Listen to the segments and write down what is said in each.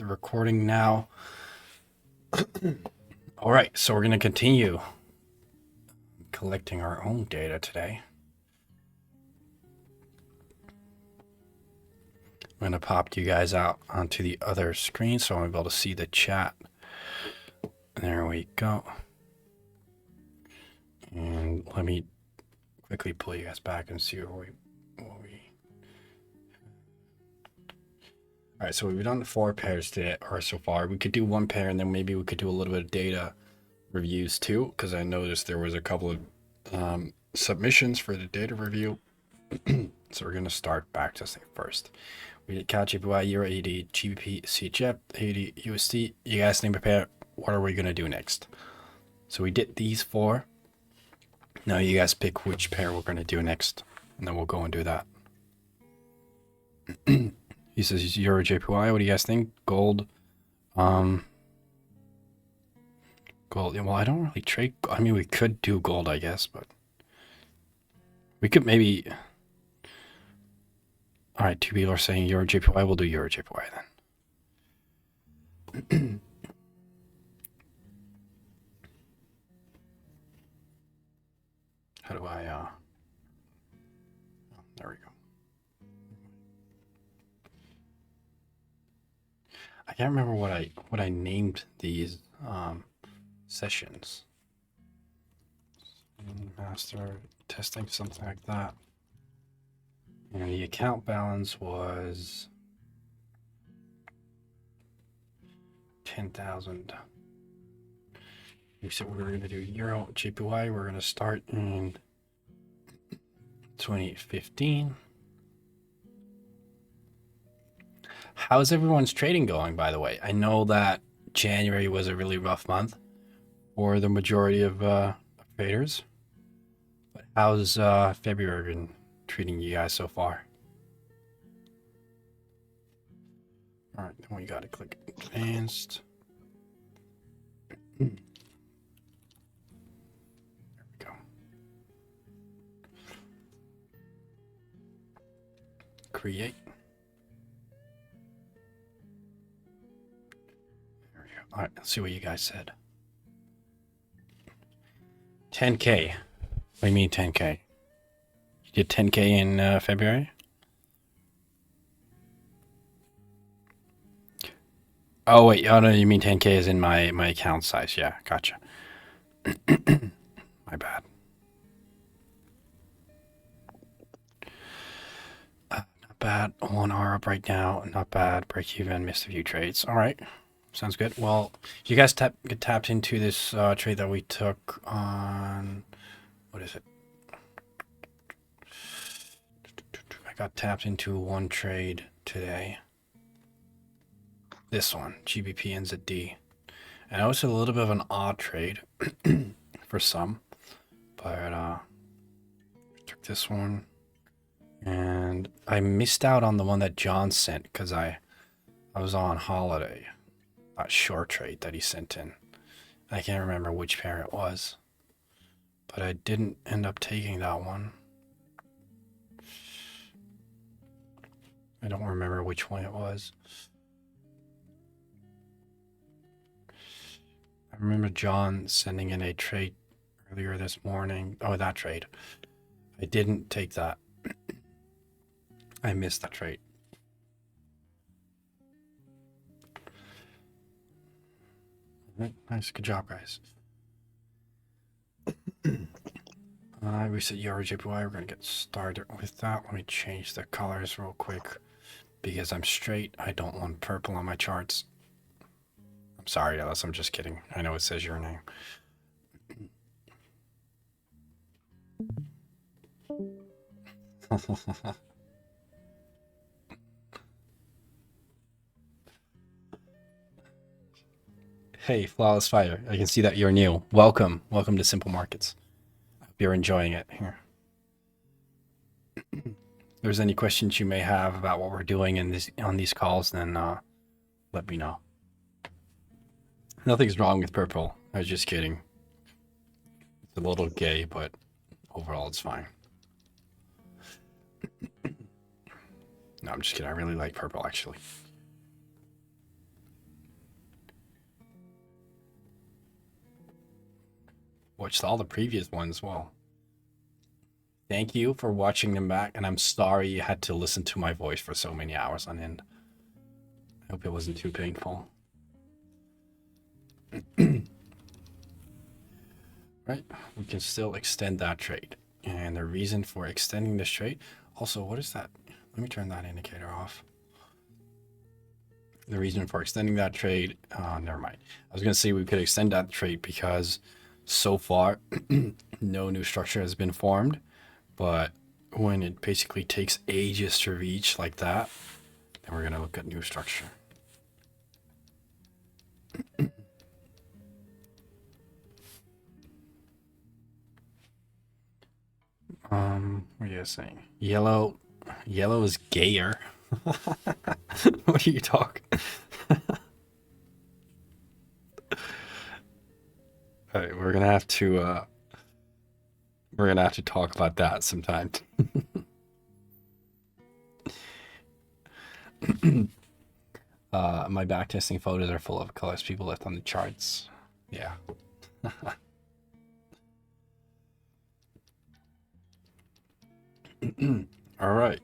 recording now. All right, so we're going to continue collecting our own data today. I'm going to pop you guys out onto the other screen so I'm able to see the chat. There we go. And let me quickly pull you guys back and see what we... All right, so we've done 4 pairs today, or so far. We could do 1 pair, and then maybe we could do a little bit of data reviews too, because I noticed there was a couple of submissions for the data review. So we're going to start backtesting first. We did CAD, GPY, Euro, AD, GBP, CHF, AD, USD. You guys need to prepare. What are we going to do next? So we did these 4. Now you guys pick which pair we're going to do next, and then we'll go and do that. He says Euro, JPY. What do you guys think? Gold. Gold. Well, I don't really trade. I mean, we could do gold, I guess, but we could maybe. All right, 2 people are saying Euro, JPY. We'll do Euro, JPY then. How do I? Oh, there we go. I can't remember what I named these sessions. Master testing, something like that. And the account balance was 10,000. We said we were going to do Euro, JPY. We're going to start in 2015. How's everyone's trading going, by the way? I know that January was a really rough month for the majority of traders. But how's February been treating you guys so far? All right, then we got to click advanced. There we go. Create. There we go. All right, let's see what you guys said. 10K. What do you mean 10K? You did 10K in February? Oh, wait. Oh, no, you mean 10K is in my account size. Yeah, gotcha. My bad. Not bad. 1 hour up right now. Not bad. Break even. Missed a few trades. All right. Sounds good. Well, you guys get tapped into this trade that we took on... What is it? I got tapped into 1 trade today. This one, GBP and ZD. And it was a little bit of an odd trade for some. But took this one. And I missed out on the one that John sent because I was on holiday. That short trade that he sent in. I can't remember which pair it was. But I didn't end up taking that one. I don't remember which one it was. I remember John sending in a trade earlier this morning. Oh, that trade. I didn't take that. I missed that trade. All right, nice. Good job, guys. We said Euro JPY. We're going to get started with that. Let me change the colors real quick because I'm straight. I don't want purple on my charts. I'm sorry, Alice. I'm just kidding. I know it says your name. Hey, Flawless Fighter. I can see that you're new. Welcome. Welcome to Simple Markets. I hope you're enjoying it here. If there's any questions you may have about what we're doing on these calls, then let me know. Nothing's wrong with purple. I was just kidding. It's a little gay, but overall it's fine. No, I'm just kidding. I really like purple, actually. watched all the previous ones. Well, thank you for watching them back, and I'm sorry you had to listen to my voice for so many hours on end. I hope it wasn't too painful. Right, we can still extend that trade. And the reason for extending this trade, also, what is that? Let me turn that indicator off. The reason for extending that trade, never mind. I was going to say we could extend that trade because so far, no new structure has been formed. But when it basically takes ages to reach like that, then we're going to look at new structure. What are you guys saying? Yellow is gayer. What are you talking? All right, we're gonna have to talk about that sometime. My backtesting photos are full of colors people left on the charts. Yeah. All right.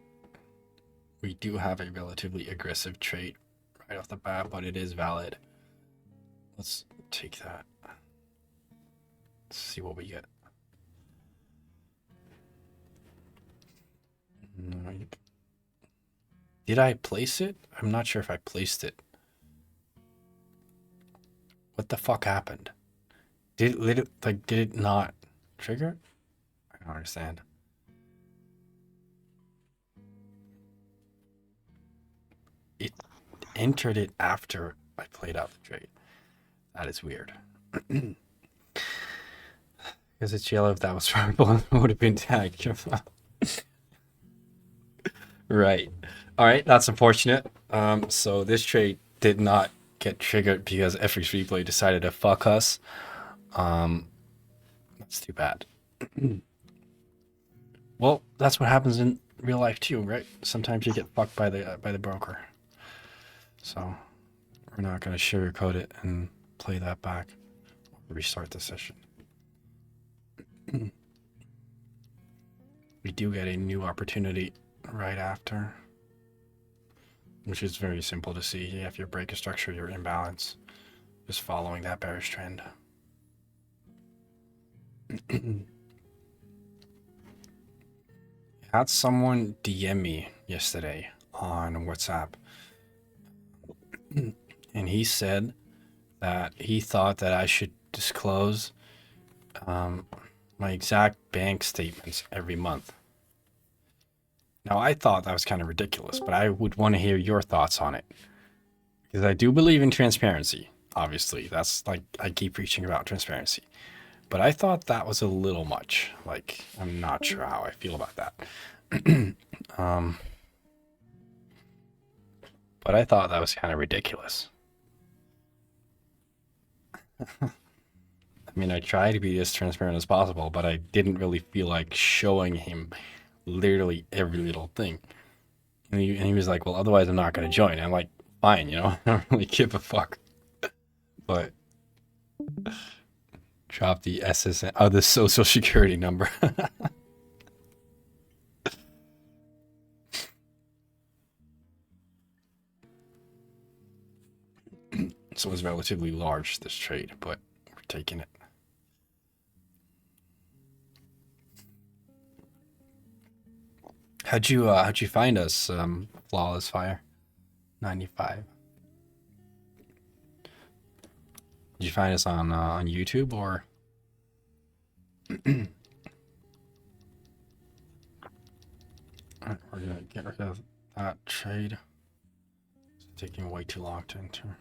We do have a relatively aggressive trade right off the bat, but it is valid. Let's take that. Let's see what we get. Did I place it? I'm not sure if I placed it. What the fuck happened? Did it not trigger? I don't understand. It entered it after I played out the trade. That is weird. Because it's yellow. If that was purple, it would have been tagged. Right. All right. That's unfortunate. So this trade did not get triggered because FX Replay decided to fuck us. That's too bad. Well, that's what happens in real life too, right? Sometimes you get fucked by the broker. So we're not going to sugarcoat it and play that back. Restart the session. We do get a new opportunity right after, which is very simple to see. If you break a structure, you're in balance. Just following that bearish trend. Had someone DM me yesterday on WhatsApp, and he said that he thought that I should disclose my exact bank statements every month. Now, I thought that was kind of ridiculous, but I would want to hear your thoughts on it. Because I do believe in transparency, obviously. That's like, I keep preaching about transparency. But I thought that was a little much. Like, I'm not sure how I feel about that. But I thought that was kind of ridiculous. I mean, I try to be as transparent as possible, but I didn't really feel like showing him literally every little thing. And he was like, well, otherwise I'm not going to join. I'm like, fine, you know, I don't really give a fuck. But drop the SSN, the social security number. So it was relatively large, this trade, but we're taking it. How'd you find us, Flawless Fire 95? Did you find us on YouTube or? We're gonna get rid of that trade. It's taking way too long to enter.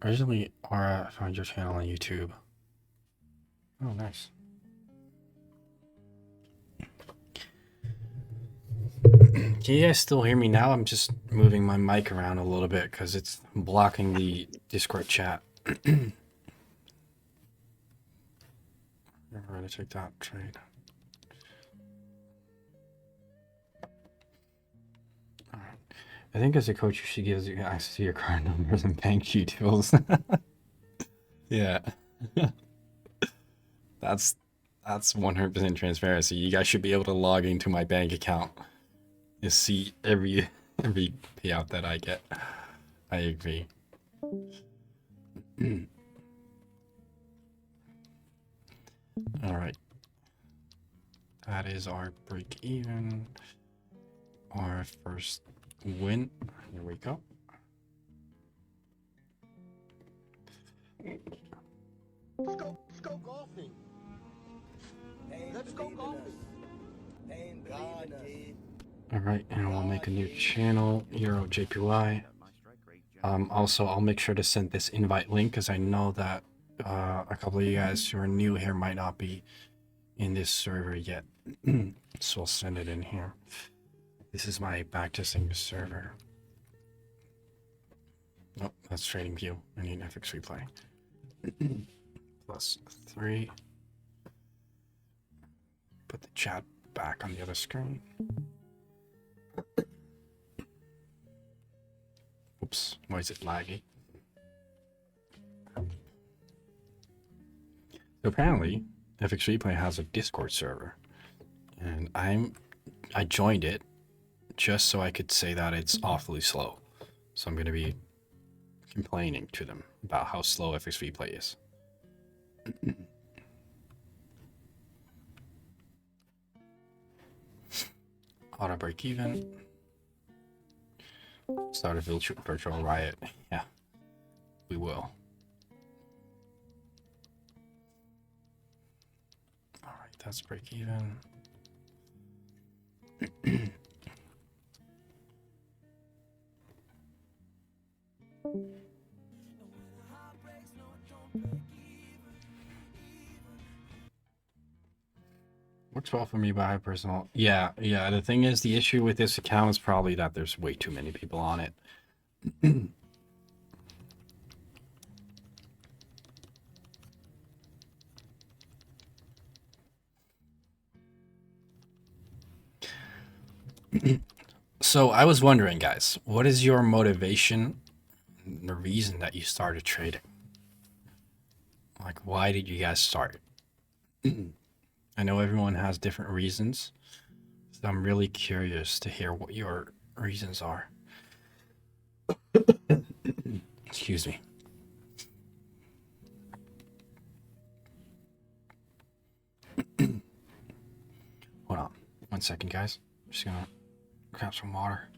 Originally, Aura found your channel on YouTube. Oh, nice. Can you guys still hear me now? I'm just moving my mic around a little bit because it's blocking the Discord chat. We're going to take that trade. All right. I think as a coach, you should give you access to your card numbers and bank details. Yeah. That's 100% transparency. You guys should be able to log into my bank account and see every payout that I get. I agree. All right. That is our break even. Our first win. Here we go. Let's go golfing. Let's go golfing. All right, and we'll make a new channel, Euro JPY. Also, I'll make sure to send this invite link because I know that a couple of you guys who are new here might not be in this server yet. So I'll send it in here. This is my backtesting server. Oh, that's TradingView. I need FX replay. +3. Put the chat back on the other screen. Oops, why is it laggy? So apparently, FX Replay has a Discord server, and I joined it just so I could say that it's awfully slow. So I'm going to be complaining to them about how slow FX Replay is. Auto break even. Start a virtual riot. Yeah, we will. All right, that's break even. Works well for me by personal. Yeah. The thing is, the issue with this account is probably that there's way too many people on it. So I was wondering, guys, what is your motivation, the reason that you started trading? Like, why did you guys start? I know everyone has different reasons, so I'm really curious to hear what your reasons are. Excuse me. Hold on 1 second, guys. I'm just gonna grab some water.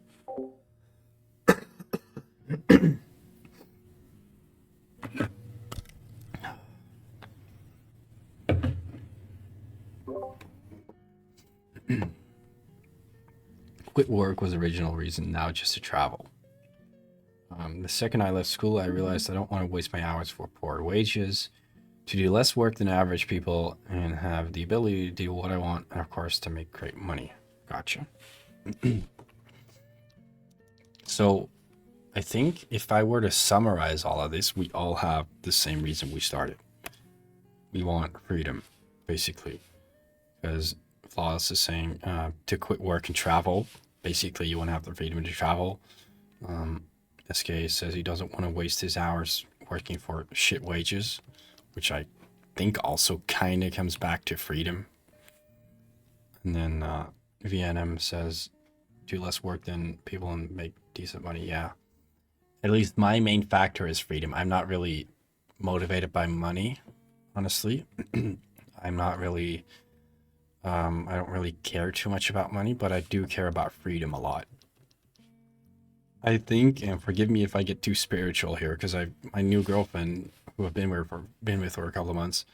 Quit work was the original reason, now just to travel. The second I left school, I realized I don't want to waste my hours for poor wages, to do less work than average people, and have the ability to do what I want, and of course to make great money. Gotcha. So I think if I were to summarize all of this, we all have the same reason we started. We want freedom, basically. Because Flawless is saying to quit work and travel. Basically, you want to have the freedom to travel. SK says he doesn't want to waste his hours working for shit wages, which I think also kind of comes back to freedom. And then VNM says do less work than people and make decent money. Yeah. At least my main factor is freedom. I'm not really motivated by money, honestly. I'm not really, I don't really care too much about money, but I do care about freedom a lot. I think, and forgive me if I get too spiritual here, because my new girlfriend, who I've been with for a couple of months,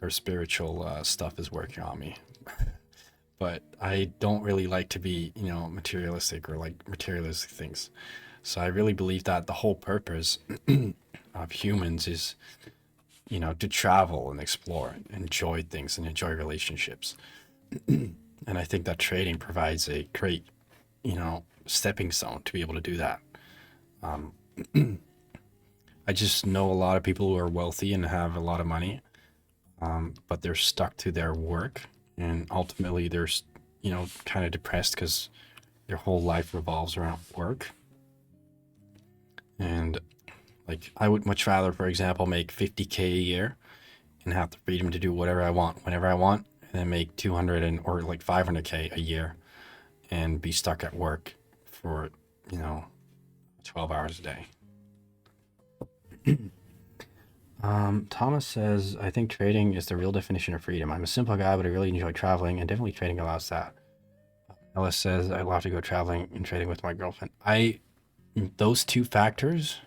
her spiritual stuff is working on me. But I don't really like to be, materialistic or like materialistic things. So I really believe that the whole purpose of humans is, to travel and explore and enjoy things and enjoy relationships. And I think that trading provides a great, stepping stone to be able to do that. I just know a lot of people who are wealthy and have a lot of money, but they're stuck to their work, and ultimately they're, kind of depressed because their whole life revolves around work. And like, I would much rather, for example, make 50K a year and have the freedom to do whatever I want whenever I want, and then make 200 or like 500K a year and be stuck at work for, 12 hours a day. Thomas says, I think trading is the real definition of freedom. I'm a simple guy, but I really enjoy traveling, and definitely trading allows that. Ellis says, I'd love to go traveling and trading with my girlfriend. Those two factors,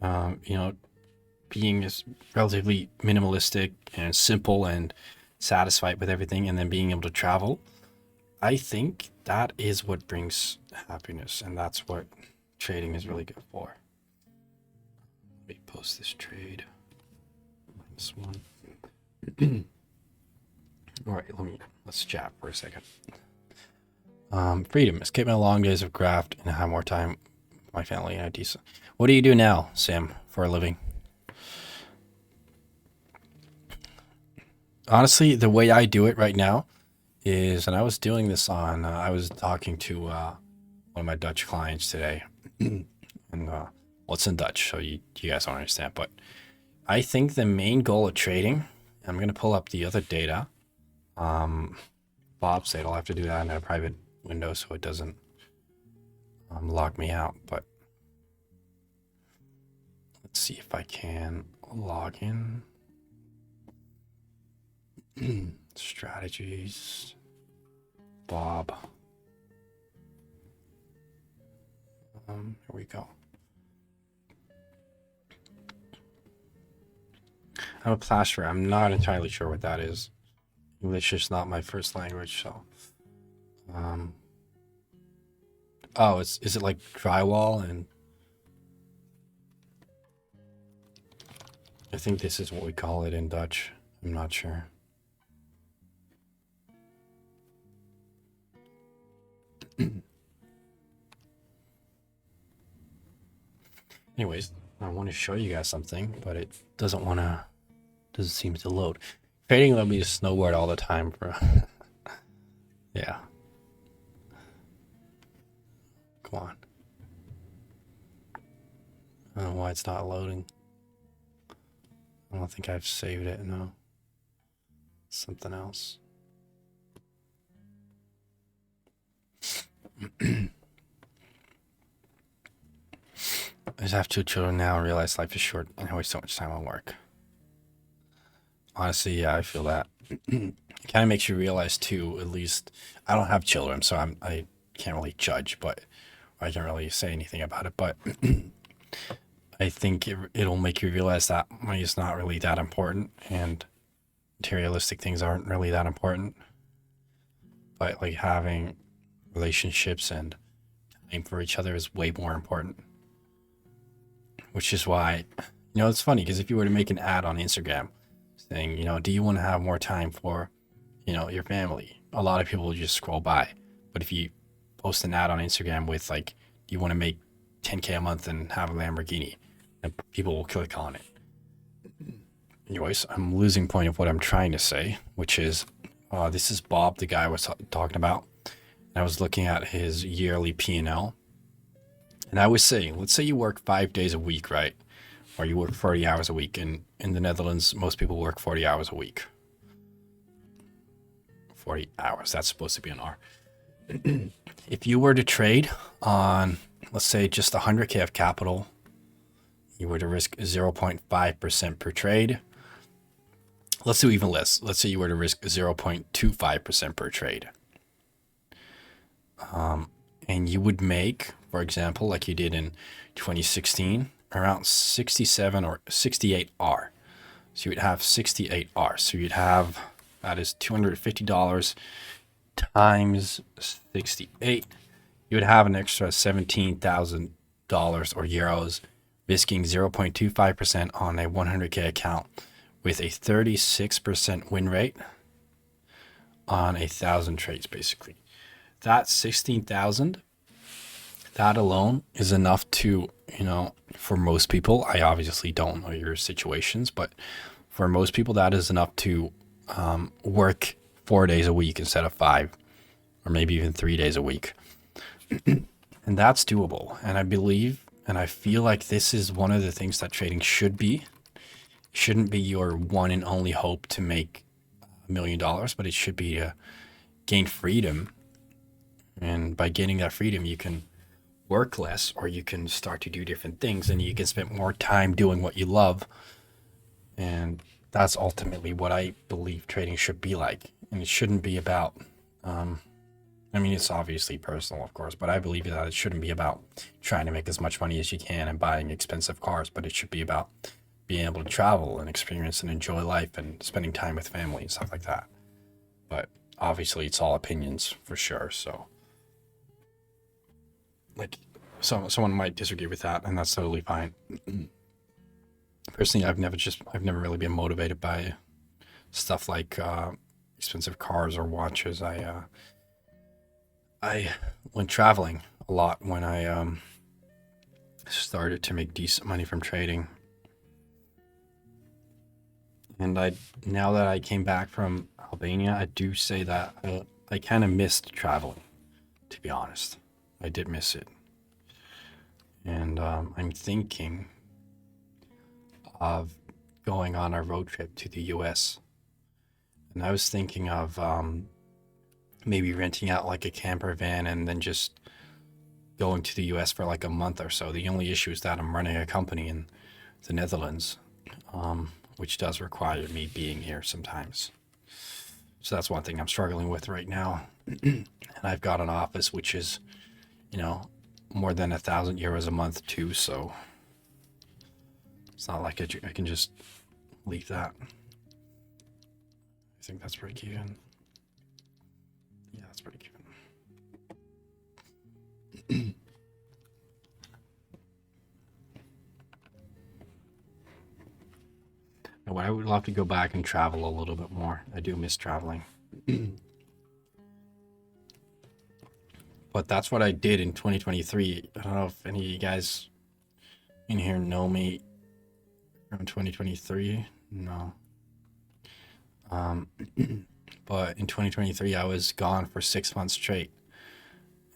being as relatively minimalistic and simple and satisfied with everything, and then being able to travel, I think that is what brings happiness, and that's what trading is really good for. Let me post this trade. This one. All right, let's chat for a second. Freedom. Escape my long days of graft and have more time with my family and a decent. What do you do now, Sam, for a living? Honestly, the way I do it right now is, and I was doing this on, I was talking to one of my Dutch clients today, and what's in Dutch, so you guys don't understand, but I think the main goal of trading, I'm going to pull up the other data. Bob said I'll have to do that in a private window so it doesn't log me out, but let's see if I can log in. Strategies, Bob. Here we go. I'm a plasterer. I'm not entirely sure what that is. English is not my first language, so. Oh, is it like drywall? And I think this is what we call it in Dutch. I'm not sure. Anyways, I want to show you guys something, but it doesn't seem to load. Trading let me just snowboard all the time, bro. Yeah. Come on. I don't know why it's not loading. I don't think I've saved it, no. Something else. I just have 2 children now and realize life is short and I waste so much time on work. Honestly, yeah, I feel that. It kind of makes you realize too, at least, I don't have children, so I can't really judge, but I can't really say anything about it, but I think it'll make you realize that money is not really that important and materialistic things aren't really that important. But like having relationships and time for each other is way more important. Which is why, it's funny because if you were to make an ad on Instagram saying, do you want to have more time for, your family? A lot of people will just scroll by. But if you post an ad on Instagram with like, do you want to make 10K a month and have a Lamborghini? And people will click on it. Anyways, I'm losing point of what I'm trying to say, which is, this is Bob, the guy I was talking about. And I was looking at his yearly P&L. And I was saying, let's say you work 5 days a week, right? Or you work 40 hours a week. And in the Netherlands, most people work 40 hours a week. 40 hours, that's supposed to be an R. If you were to trade on, let's say, just 100K of capital, you were to risk 0.5% per trade. Let's do even less. Let's say you were to risk 0.25% per trade. And you would make, for example, like you did in 2016, around 67 or 68 R. So you would have 68 R. So you'd have, that is $250 times 68. You would have an extra $17,000 or euros, risking 0.25% on a 100K account with a 36% win rate on 1,000 trades, basically. That 16,000, that alone is enough to, for most people, I obviously don't know your situations, but for most people, that is enough to work 4 days a week instead of 5, or maybe even 3 days a week. And that's doable. And I believe, and I feel like this is one of the things that trading should be, shouldn't be your one and only hope to make $1 million, but it should be to gain freedom. And by gaining that freedom, you can work less, or you can start to do different things, and you can spend more time doing what you love. And that's ultimately what I believe trading should be like. And it shouldn't be about, I mean, it's obviously personal, of course, but I believe that it shouldn't be about trying to make as much money as you can and buying expensive cars, but it should be about being able to travel and experience and enjoy life and spending time with family and stuff like that. But obviously, it's all opinions for sure. So, like, someone might disagree with that, and that's totally fine. Personally, I've never really been motivated by stuff like expensive cars or watches. I went traveling a lot when I started to make decent money from trading. And now that I came back from Albania, I do say that I kind of missed traveling, to be honest. I did miss it. And I'm thinking of going on a road trip to the US. And I was thinking of maybe renting out like a camper van and then just going to the US for like a month or so. The only issue is that I'm running a company in the Netherlands, which does require me being here sometimes. So that's one thing I'm struggling with right now. And I've got an office which is, more than €1,000 a month too. So it's not like I can just leave that. I think that's pretty even. Yeah, that's pretty even. But I would love to go back and travel a little bit more. I do miss traveling. But that's what I did in 2023. I don't know if any of you guys in here know me from 2023. No. But in 2023, I was gone for 6 months straight.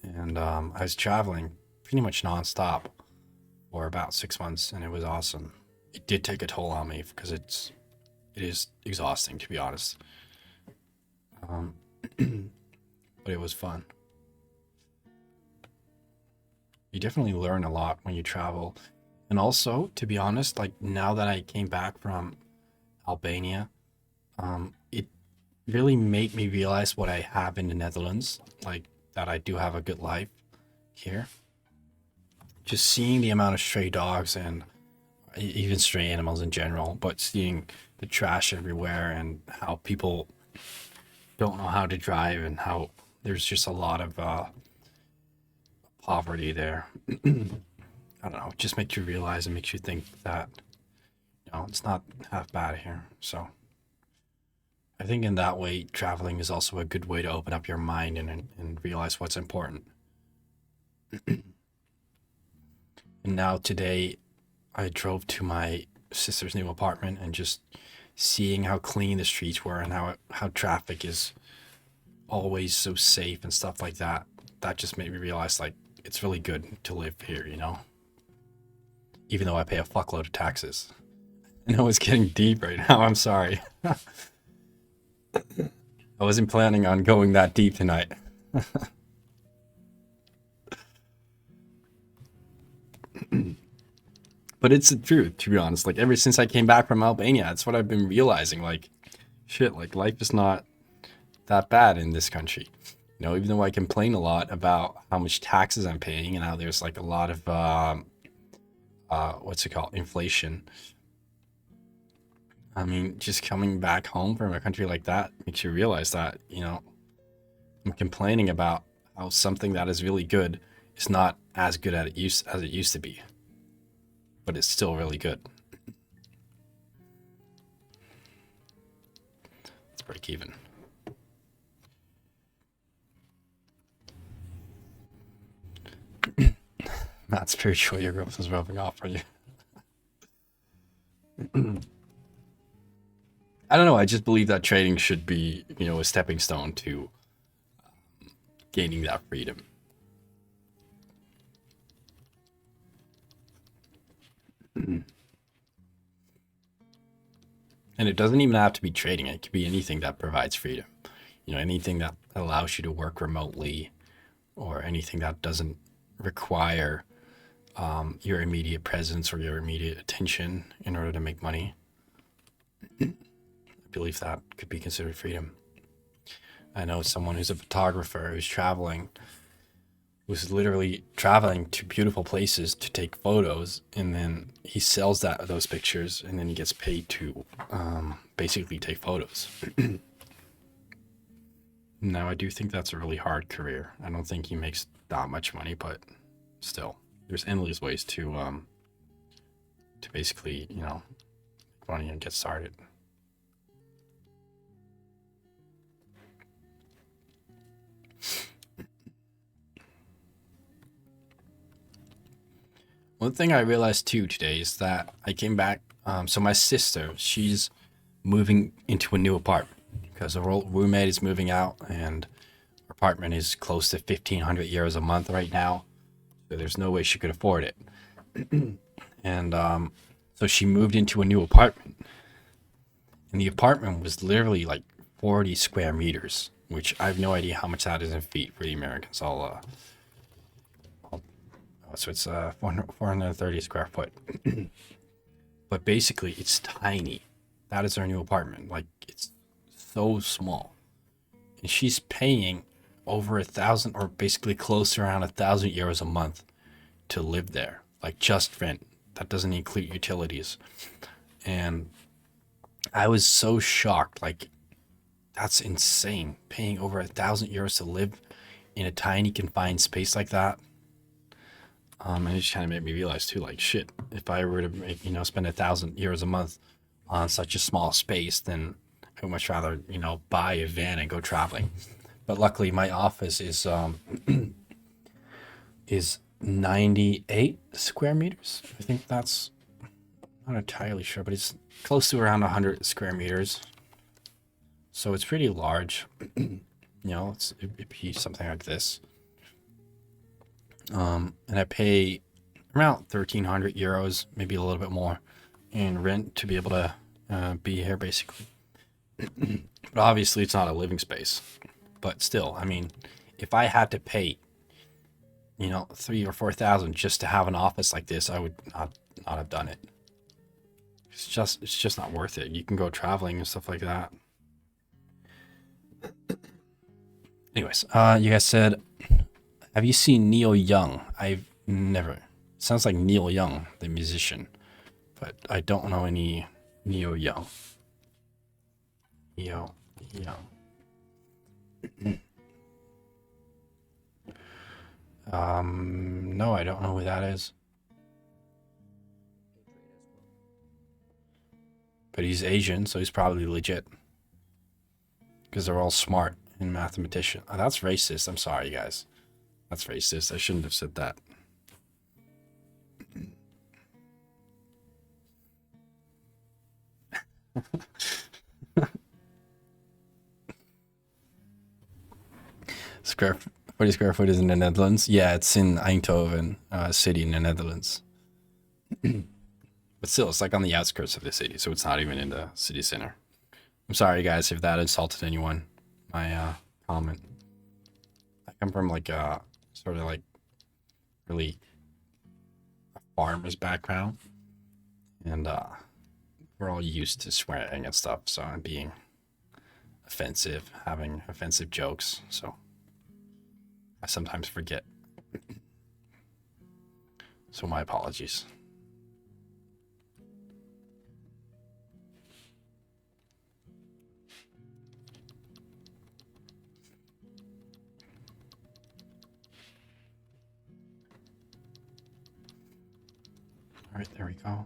And I was traveling pretty much nonstop for about 6 months, and it was awesome. It did take a toll on me because it is exhausting, to be honest. But it was fun. You definitely learn a lot when you travel. And also, to be honest, like now that I came back from Albania, it really made me realize what I have in the Netherlands, like that I do have a good life here. Just seeing the amount of stray dogs and even stray animals in general, but seeing the trash everywhere and how people don't know how to drive and how there's just a lot of poverty there. I don't know, it just makes you realize and makes you think that, it's not half bad here. So I think in that way, traveling is also a good way to open up your mind and realize what's important. And now today, I drove to my sister's new apartment and just seeing how clean the streets were and how traffic is always so safe and stuff like that. That just made me realize like it's really good to live here, even though I pay a fuckload of taxes. I know it's getting deep right now. I'm sorry. I wasn't planning on going that deep tonight. But it's the truth, to be honest. Like ever since I came back from Albania, that's what I've been realizing. Like, shit, like life is not that bad in this country. Even though I complain a lot about how much taxes I'm paying and how there's like a lot of what's it called, inflation. I mean, just coming back home from a country like that makes you realize that, I'm complaining about how something that is really good is not as good as it used to be. But it's still really good. Let's break even. Matt's pretty sure your growth is rubbing off on you. I don't know. I just believe that trading should be, a stepping stone to gaining that freedom. And it doesn't even have to be trading. It could be anything that provides freedom. You know, anything that allows you to work remotely, or anything that doesn't require your immediate presence or your immediate attention in order to make money. I believe that could be considered freedom. I know someone who's a photographer who's traveling, who's literally traveling to beautiful places to take photos, and then he sells those pictures, and then he gets paid to basically take photos. Now, I do think that's a really hard career. I don't think he makes that much money, but still, there's endless ways to basically, you know, make money and get started. One thing I realized too today is that I came back. So my sister, she's moving into a new apartment because her old roommate is moving out, and her apartment is close to 1,500 € a month right now. So there's no way she could afford it. And so she moved into a new apartment, and the apartment was literally like 40 square meters, which I have no idea how much that is in feet for the Americans. So it's 430 square foot. But basically, it's tiny. That is her new apartment. Like, it's so small. And she's paying over 1,000, or basically close to around 1,000 euros a month to live there. Like, just rent. That doesn't include utilities. And I was so shocked. Like, that's insane. Paying over 1,000 euros to live in a tiny confined space like that. And it just kind of made me realize too, like, shit, if I were to make, spend 1,000 euros a month on such a small space, then I would much rather, buy a van and go traveling. But luckily my office is 98 square meters. I think that's, not entirely sure, but it's close to around 100 square meters. So it's pretty large. It'd be something like this. And I pay around 1,300 euros, maybe a little bit more, in rent to be able to be here, basically. But obviously, it's not a living space. But still, I mean, if I had to pay, 3,000 or 4,000 just to have an office like this, I would not have done it. It's just not worth it. You can go traveling and stuff like that. Anyways, you guys said, have you seen Neil Young? I've never. Sounds like Neil Young, the musician, but I don't know any Neil Young. Neil Young. No, I don't know who that is. But he's Asian, so he's probably legit. Because they're all smart and mathematician. Oh, that's racist. I'm sorry, guys. That's racist. I shouldn't have said that. Square 40 square foot is in the Netherlands. Yeah, it's in Eindhoven, city in the Netherlands. But still, it's like on the outskirts of the city, so it's not even in the city center. I'm sorry, guys, if that insulted anyone. My comment. I come from like a sort of like really a farmer's background, and we're all used to swearing and stuff, so I'm being offensive, having offensive jokes, so I sometimes forget. So my apologies. All right, there we go.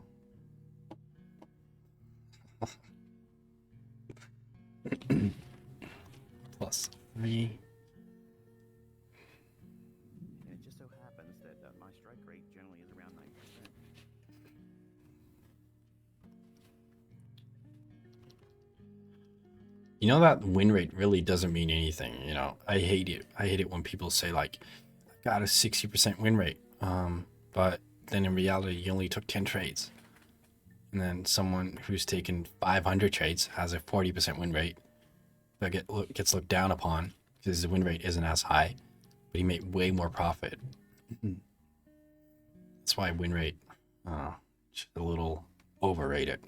Plus 3. It just so happens that my strike rate generally is around 9%. That win rate really doesn't mean anything. I hate it. I hate it when people say like, "I got a 60% win rate," but then in reality, you only took 10 trades. and then someone who's taken 500 trades has a 40% win rate, but gets looked down upon because his win rate isn't as high, but he made way more profit. That's why win rate is a little overrated.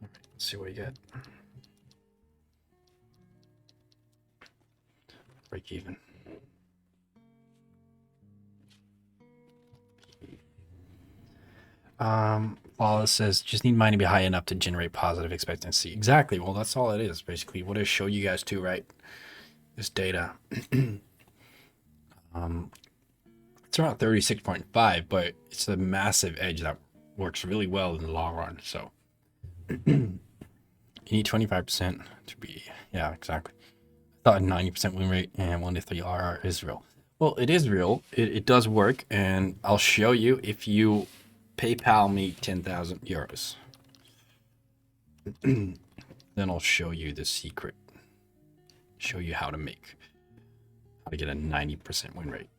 All right, let's see what you get. Break even. Wallace says, just need mine to be high enough to generate positive expectancy. Exactly. Well, that's all it is, basically. What I show you guys too, right? This data. It's around 36.5, but it's a massive edge that works really well in the long run. So you need 25% to be, yeah, exactly. I thought 90% win rate and 1 to 3 RR is real. Well, it is real. It does work, and I'll show you if you PayPal me 10,000 euros. Then I'll show you the secret. Show you how to get a 90% win rate.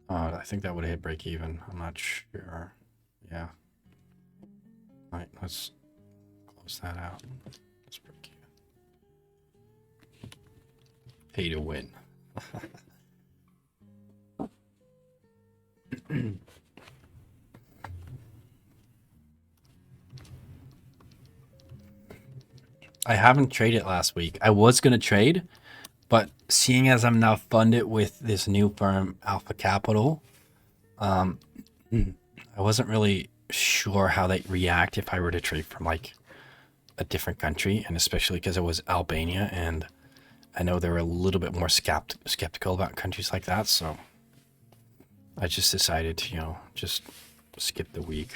I think that would have hit break even. I'm not sure. Yeah. All right, let's close that out. Let's break even. Pay to win. I haven't traded last week. I was going to trade, but seeing as I'm now funded with this new firm, Alpha Capital, I wasn't really sure how they'd react if I were to trade from like a different country, and especially because it was Albania, and I know they're a little bit more skeptical about countries like that, so I just decided to, just skip the week.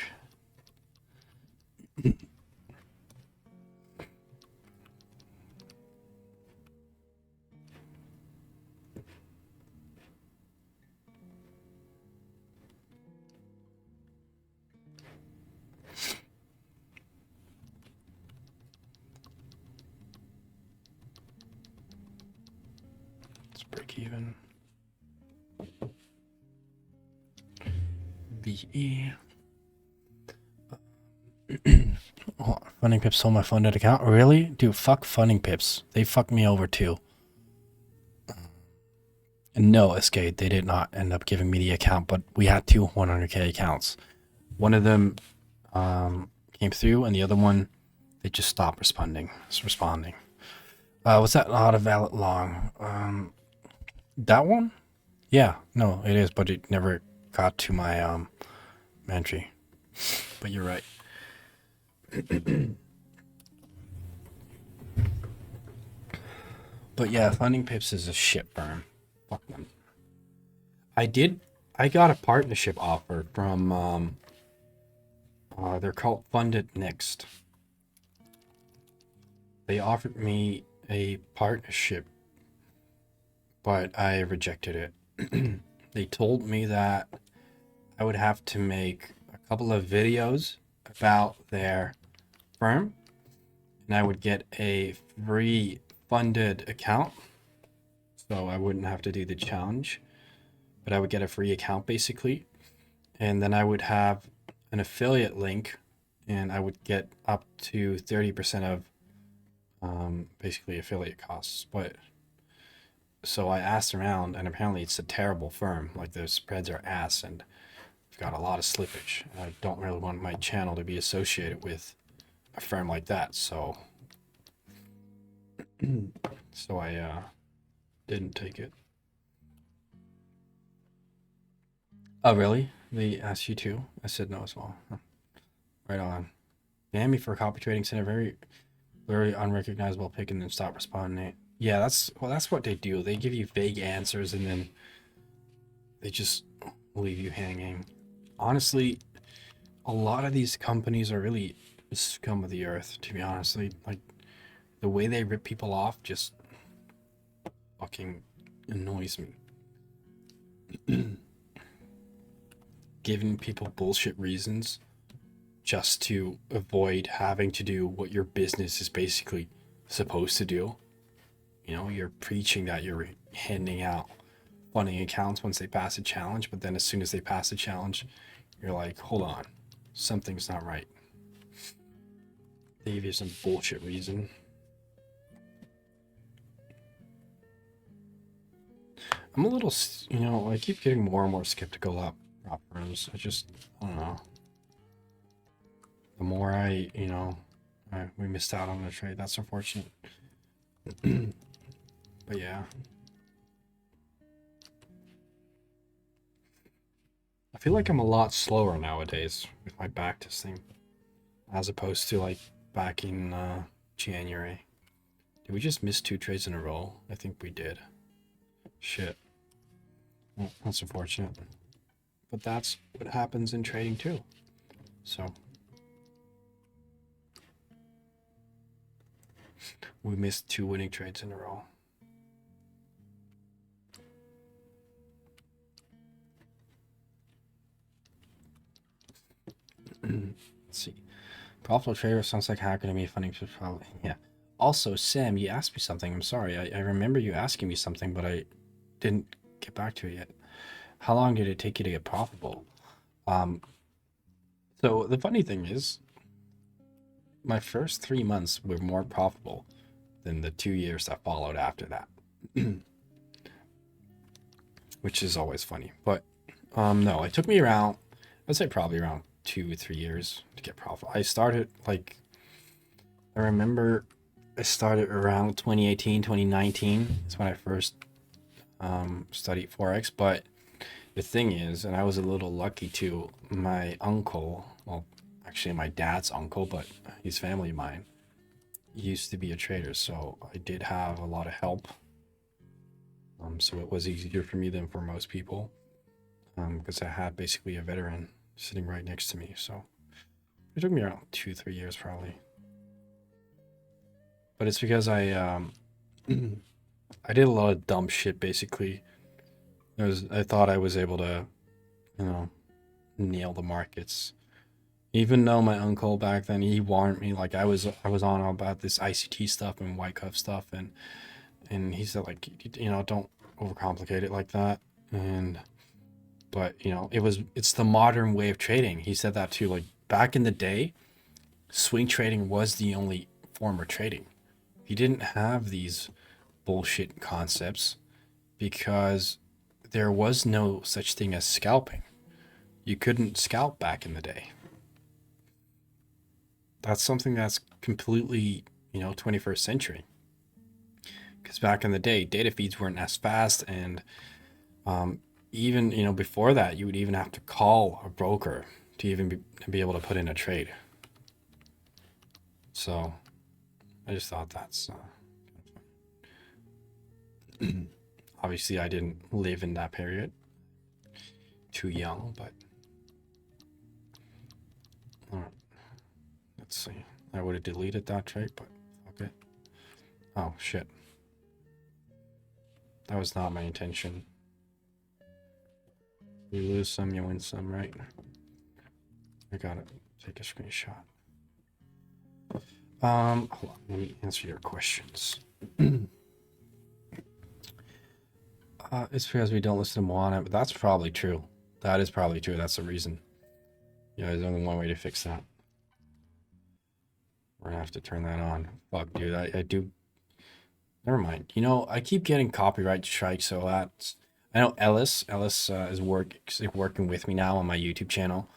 Let's break even. VE. Oh, Funding Pips sold my funded account. Really? Dude, fuck Funding Pips. They fucked me over too. And no, Escape, they did not end up giving me the account, but we had two 100k accounts. One of them came through, and the other one, they just stopped responding. Was that not a valid long? That one? Yeah, no, it is, but it never got to my entry. But you're right. But yeah, Funding Pips is a shit firm. Fuck them. I got a partnership offer from they're called Funded Next. They offered me a partnership, but I rejected it. They told me that I would have to make a couple of videos about their firm, and I would get a free funded account, so I wouldn't have to do the challenge, but I would get a free account basically, and then I would have an affiliate link, and I would get up to 30% of basically affiliate costs. But so I asked around, and apparently it's a terrible firm. Like, the spreads are ass, and I've got a lot of slippage. I don't really want my channel to be associated with a firm like that, so I didn't take it. Oh, really? They asked you to? I said no as well. Huh. Right on. Ban me for copy trading, send a very unrecognizable pick, and then stop responding. Yeah, that's what they do. They give you vague answers, and then they just leave you hanging. Honestly, a lot of these companies are really the scum of the earth, to be honest. Like, the way they rip people off just fucking annoys me. giving people bullshit reasons just to avoid having to do what your business is basically supposed to do. You know, you're preaching that you're handing out funding accounts once they pass a challenge, but then as soon as they pass a challenge, you're like, hold on, something's not right. They give you some bullshit reason. I'm a little, you know, I keep getting more and more skeptical about prop firms. I don't know. The more you know, we missed out on the trade. That's unfortunate. But yeah. I feel like I'm a lot slower nowadays with my backtesting as opposed to like back in January. Did we just miss 2 trades in a row? I think we did. Shit. Well, that's unfortunate. But that's what happens in trading too. So we missed 2 winning trades in a row. Let's see. Profitable trader sounds like hacker to me. Funding probably. Yeah. Also, Sam, you asked me something. I'm sorry. I remember you asking me something, but I didn't get back to it yet. How long did it take you to get profitable? So the funny thing is, my first 3 months were more profitable than the 2 years that followed after that. Which is always funny. But no, it took me around, I'd say probably around 2 or 3 years to get profitable. I started like, I remember I started around 2018, 2019. That's when I first studied Forex. But the thing is, and I was a little lucky too, my uncle, well, actually my dad's uncle, but he's family of mine, used to be a trader. So I did have a lot of help. So it was easier for me than for most people because I had basically a veteran sitting right next to me. So it took me around 2-3 years probably. But it's because I I did a lot of dumb shit basically. I thought I was able to, you know, nail the markets. Even though my uncle back then, he warned me, like I was on about this ICT stuff and white cuff stuff, and he said like, you know, don't overcomplicate it like that. But you know, it's the modern way of trading. He said that too. Like back in the day, swing trading was the only form of trading. He didn't have these bullshit concepts because there was no such thing as scalping. You couldn't scalp back in the day. That's something that's completely, you know, 21st century. Because back in the day, data feeds weren't as fast, and even, you know, before that, you would even have to call a broker to even be able to put in a trade. So I just thought that's obviously I didn't live in that period. Too young, but all right. Let's see. I would have deleted that trade, but fuck it. Oh shit. That was not my intention. You lose some, you win some, right? I gotta take a screenshot. Hold on, let me answer your questions. It's because we don't listen to Moana, but that's probably true. That is probably true. That's the reason. Yeah, there's only one way to fix that. We're gonna have to turn that on. Fuck, dude, I do. Never mind. You know, I keep getting copyright strikes, so that's. I know Ellis is working with me now on my YouTube channel,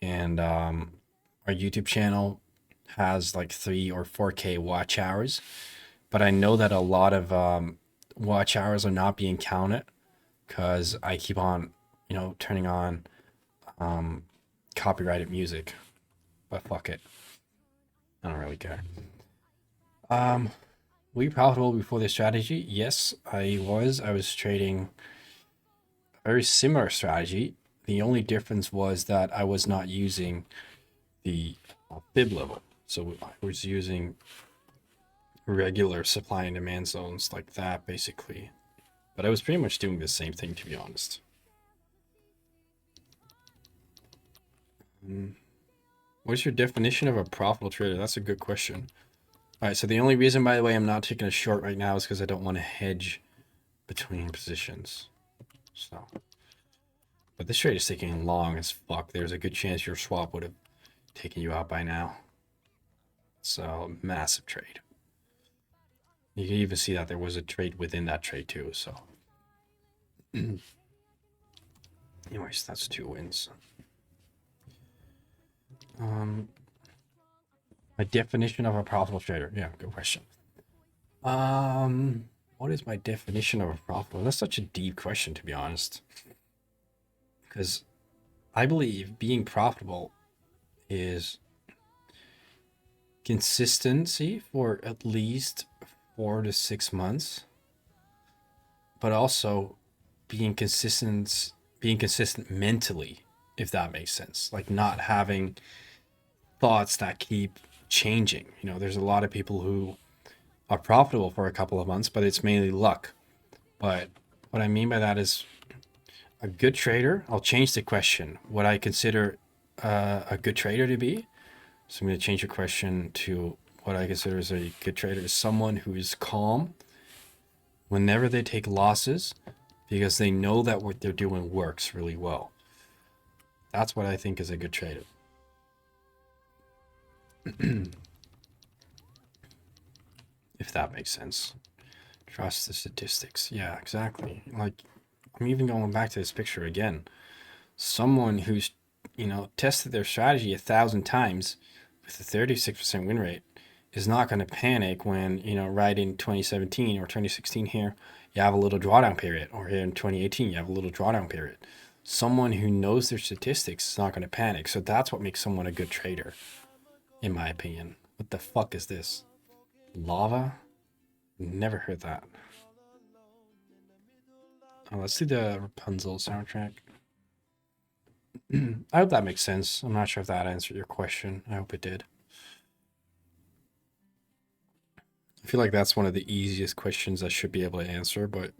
and our YouTube channel has like 3 or 4K watch hours, but I know that a lot of watch hours are not being counted because I keep on, you know, turning on copyrighted music. But fuck it, I don't really care. Were you profitable before this strategy? Yes, I was. I was trading a very similar strategy. The only difference was that I was not using the fib level. So I was using regular supply and demand zones like that, basically. But I was pretty much doing the same thing, to be honest. What's your definition of a profitable trader? That's a good question. All right, so the only reason, by the way, I'm not taking a short right now is because I don't want to hedge between positions. So, but this trade is taking long as fuck. There's a good chance your swap would have taken you out by now. So, massive trade. You can even see that there was a trade within that trade too. So, anyways, that's 2 wins. My definition of a profitable trader. Yeah, good question. What is my definition of a profitable? That's such a deep question, to be honest. Because I believe being profitable is consistency for at least 4 to 6 months, but also being consistent mentally, if that makes sense. Like not having thoughts that keep changing. You know, there's a lot of people who are profitable for a couple of months, but it's mainly luck. But what I mean by that is a good trader. I'll change the question. What I consider a good trader to be. So I'm going to change the question to what I consider as a good trader is someone who is calm whenever they take losses because they know that what they're doing works really well. That's what I think is a good trader. If that makes sense. Trust the statistics. Yeah, exactly. Like, I'm even going back to this picture again. Someone who's, tested their strategy 1,000 times with a 36% win rate is not going to panic when, right in 2017 or 2016 here, you have a little drawdown period, or here in 2018, you have a little drawdown period. Someone who knows their statistics is not going to panic. So that's what makes someone a good trader, in my opinion. What the fuck is this? Lava? Never heard that. Oh, let's do the Rapunzel soundtrack. I hope that makes sense. I'm not sure if that answered your question. I hope it did. I feel like that's one of the easiest questions I should be able to answer, but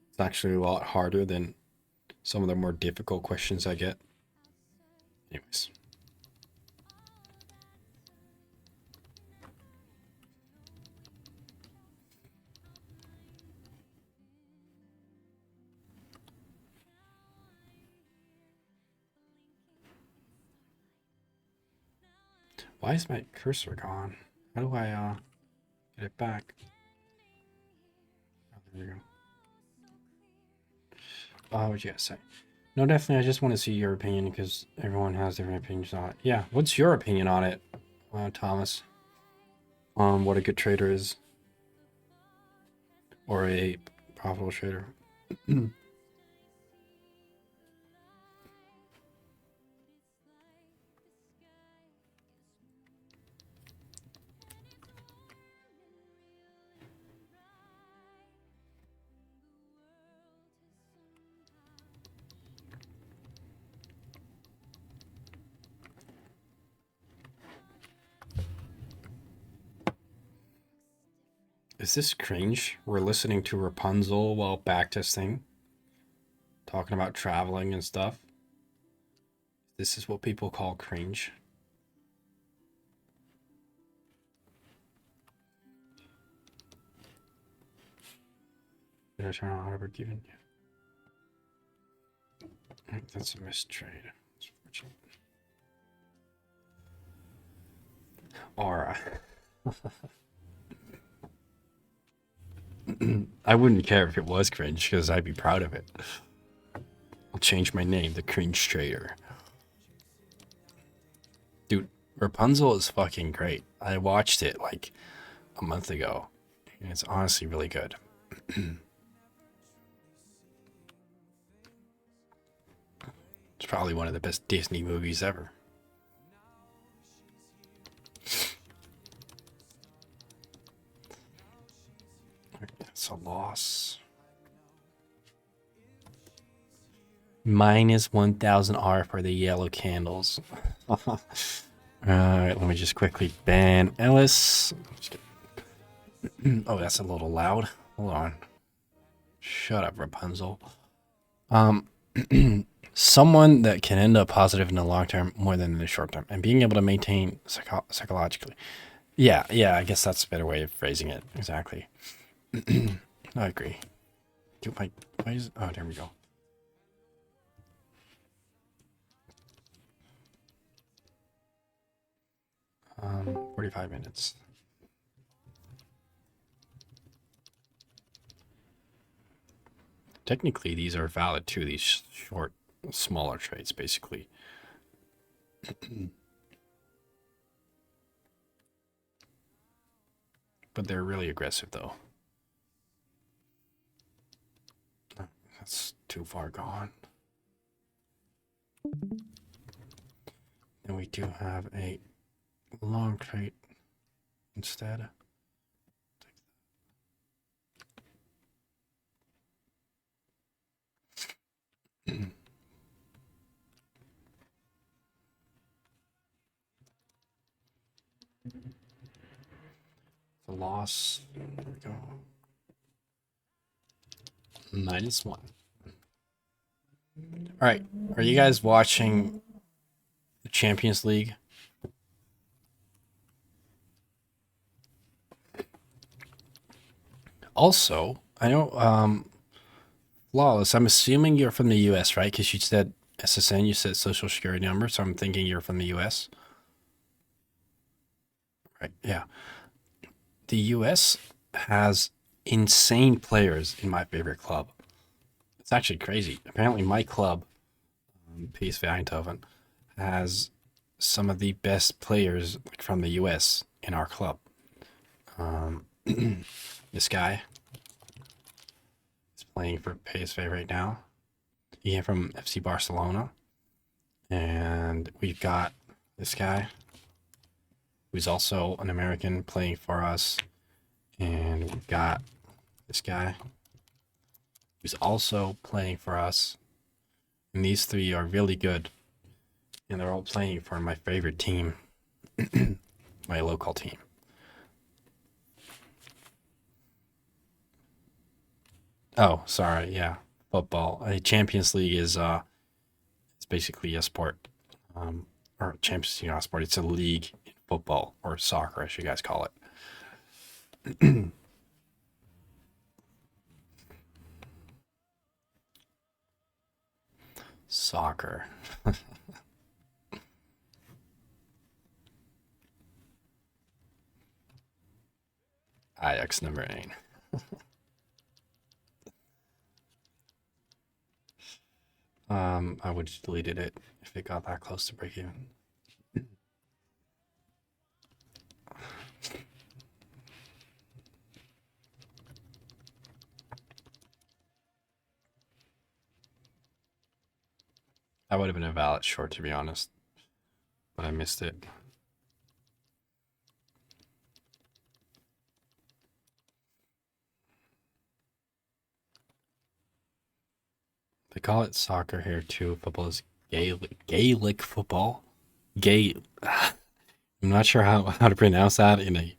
it's actually a lot harder than some of the more difficult questions I get. Anyways. Why is my cursor gone? How do I get it back? Oh, there we go. What would you guys say? No, definitely. I just want to see your opinion because everyone has different opinions on it. Yeah, what's your opinion on it, Thomas? On what a good trader is, or a profitable trader? Is this cringe? We're listening to Rapunzel while backtesting, talking about traveling and stuff. This is what people call cringe. Did I turn on auto break even? Yeah. That's a missed trade. Aura. I wouldn't care if it was cringe because I'd be proud of it. I'll change my name, the Cringe Trader. Dude, Rapunzel is fucking great. I watched it like a month ago. And it's honestly really good. It's probably one of the best Disney movies ever. That's a loss. Minus 1,000 R for the yellow candles. Alright, let me just quickly ban Ellis. Oh, that's a little loud. Hold on. Shut up, Rapunzel. someone that can end up positive in the long term more than in the short term, and being able to maintain psychologically. Yeah, I guess that's a better way of phrasing it. Exactly. I agree. Why is, oh, there we go. 45 minutes. Technically, these are valid too, these short, smaller trades, basically. But they're really aggressive, though. That's too far gone. And we do have a long trade instead. The loss, there we go. -1. All right, are you guys watching the Champions League? Also, I know, Flawless, I'm assuming you're from the US, right? Because you said SSN, you said social security number, so I'm thinking you're from the US. Right, yeah. The US has insane players in my favorite club. It's actually crazy. Apparently, my club, PSV Eindhoven, has some of the best players from the US in our club. This guy is playing for PSV right now. He came from FC Barcelona. And we've got this guy who's also an American playing for us. And we've got this guy who's also playing for us. And these three are really good. And they're all playing for my favorite team, my local team. Oh, sorry. Yeah. Football. A Champions League is it's basically a sport. Or Champions League, not a sport. It's a league in football or soccer, as you guys call it. Soccer. Ajax number 8. I would have deleted it if it got that close to break even. That would have been a valid short, to be honest, but I missed it. They call it soccer here too. Football is Gaelic football. Gay. I'm not sure how to pronounce that in a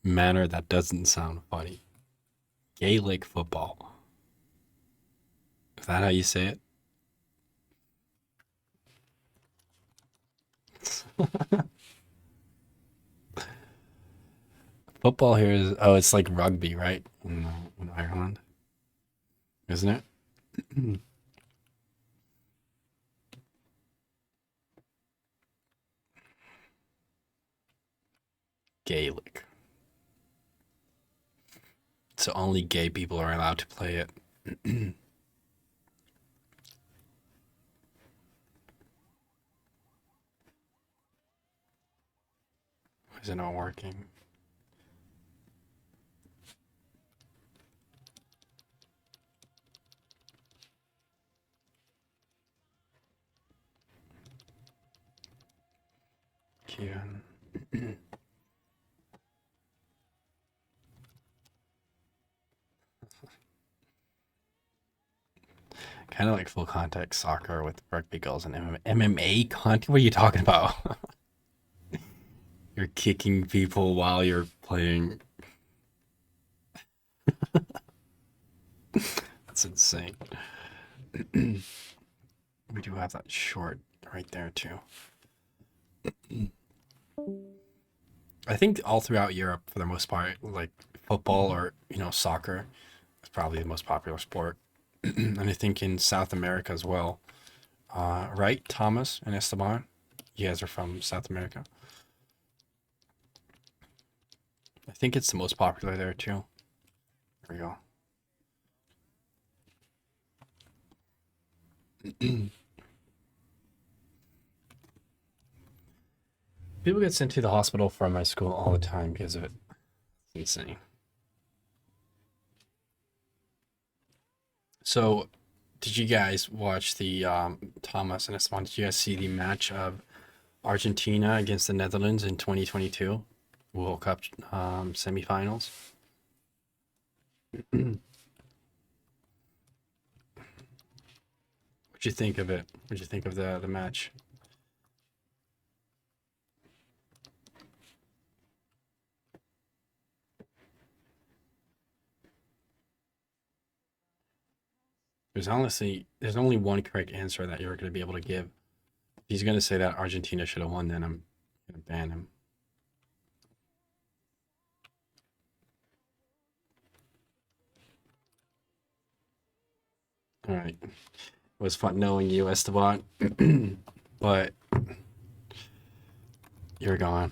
manner that doesn't sound funny. Gaelic football. Is that how you say it? Football here is, oh, it's like rugby, right? In Ireland, isn't it? Gaelic. So only gay people are allowed to play it. Is it not working? Kieran. Kind of like full contact soccer with rugby goals and MMA content. What are you talking about? You're kicking people while you're playing. That's insane. We do have that short right there too. I think all throughout Europe, for the most part, like football or soccer, is probably the most popular sport. And I think in South America as well. Right, Thomas and Esteban, you guys are from South America. I think it's the most popular there too. There we go. People get sent to the hospital from my school all the time because of it. It's insane. So, did you guys watch the Thomas and Esteban? Did you guys see the match of Argentina against the Netherlands in 2022 World Cup semifinals? What'd you think of it? What'd you think of the match? There's only one correct answer that you're going to be able to give. If he's going to say that Argentina should have won, then I'm going to ban him. All right. It was fun knowing you, Esteban, but you're gone.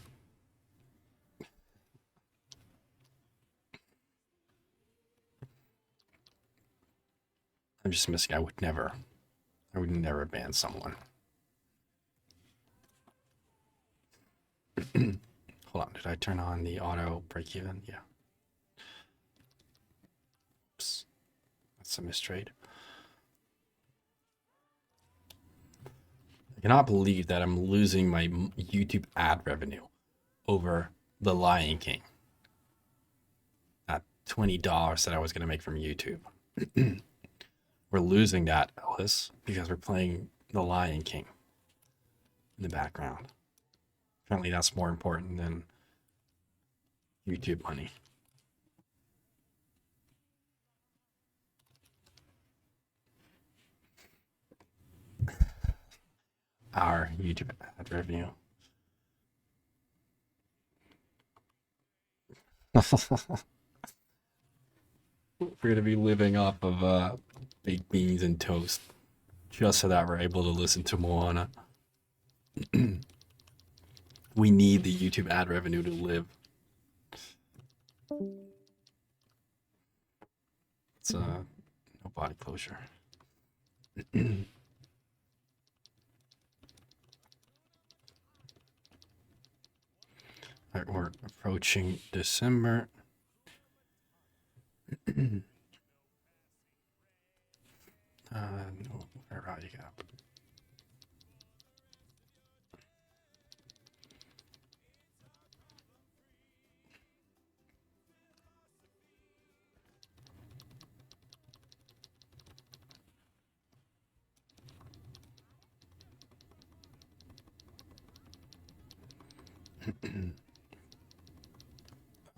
I'm just missing. I would never ban someone. Hold on, did I turn on the auto break even? Yeah. Oops. That's a mistrade. I cannot believe that I'm losing my YouTube ad revenue over The Lion King. That $20 that I was going to make from YouTube. We're losing that, Ellis, because we're playing The Lion King in the background. Apparently that's more important than YouTube money. Our YouTube ad revenue. We're going to be living off of baked beans and toast just so that we're able to listen to Moana. We need the YouTube ad revenue to live. It's no body closure. All right, we're approaching December. No, where are you up?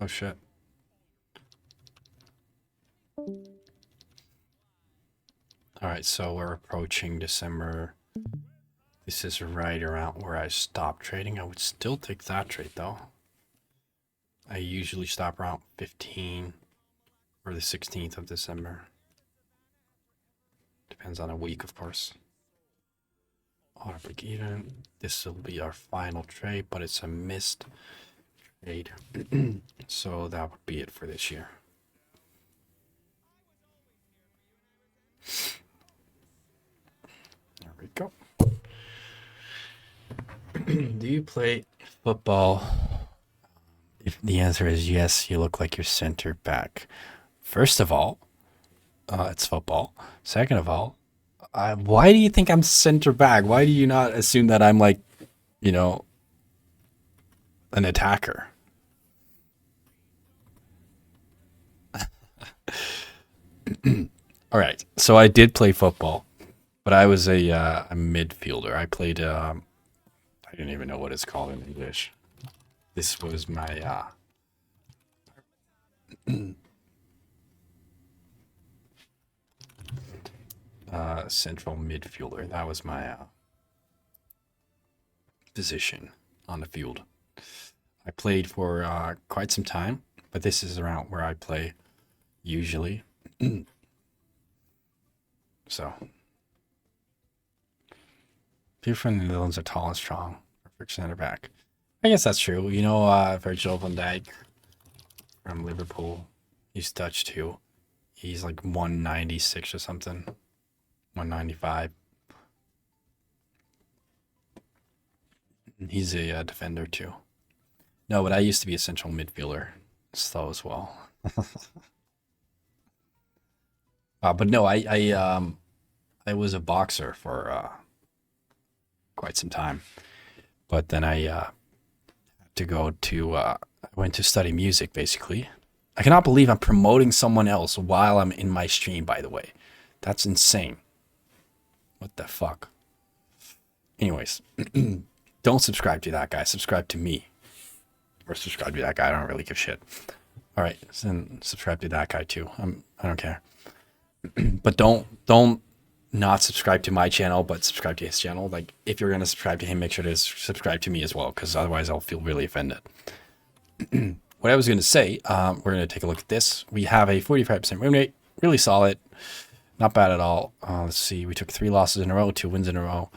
Oh shit. All right, so we're approaching December. This is right around where I stopped trading. I would still take that trade though. I usually stop around 15 or the 16th of December. Depends on a week, of course. Auto break even. This will be our final trade, but it's a missed trade. So that would be it for this year. There we go. Do you play football? If the answer is yes, you look like you're center back. First of all, it's football. Second of all, why do you think I'm center back? Why do you not assume that I'm like, an attacker? All right, so I did play football, but I was a midfielder. I played. I don't even know what it's called in English. This was my. central midfielder. That was my position on the field. I played for quite some time, but this is around where I play usually. So, people from the Netherlands are tall and strong. Perfect center back. I guess that's true. You know, Virgil van Dijk from Liverpool. He's Dutch too. He's like 196 or something. 195. He's a defender too. No, but I used to be a central midfielder. Slow as well. But no, I was a boxer for quite some time. But then I had to go to I went to study music basically. I cannot believe I'm promoting someone else while I'm in my stream, by the way. That's insane. What the fuck? Anyways, don't subscribe to that guy. Subscribe to me. Or subscribe to that guy. I don't really give a shit. All right, so then subscribe to that guy too. I don't care. But don't not subscribe to my channel, but subscribe to his channel. Like, if you're gonna subscribe to him, make sure to subscribe to me as well, because otherwise I'll feel really offended. What I was gonna say, we're gonna take a look at this. We have a 45% win rate, really solid, not bad at all. Let's see, we took 3 losses in a row, 2 wins in a row,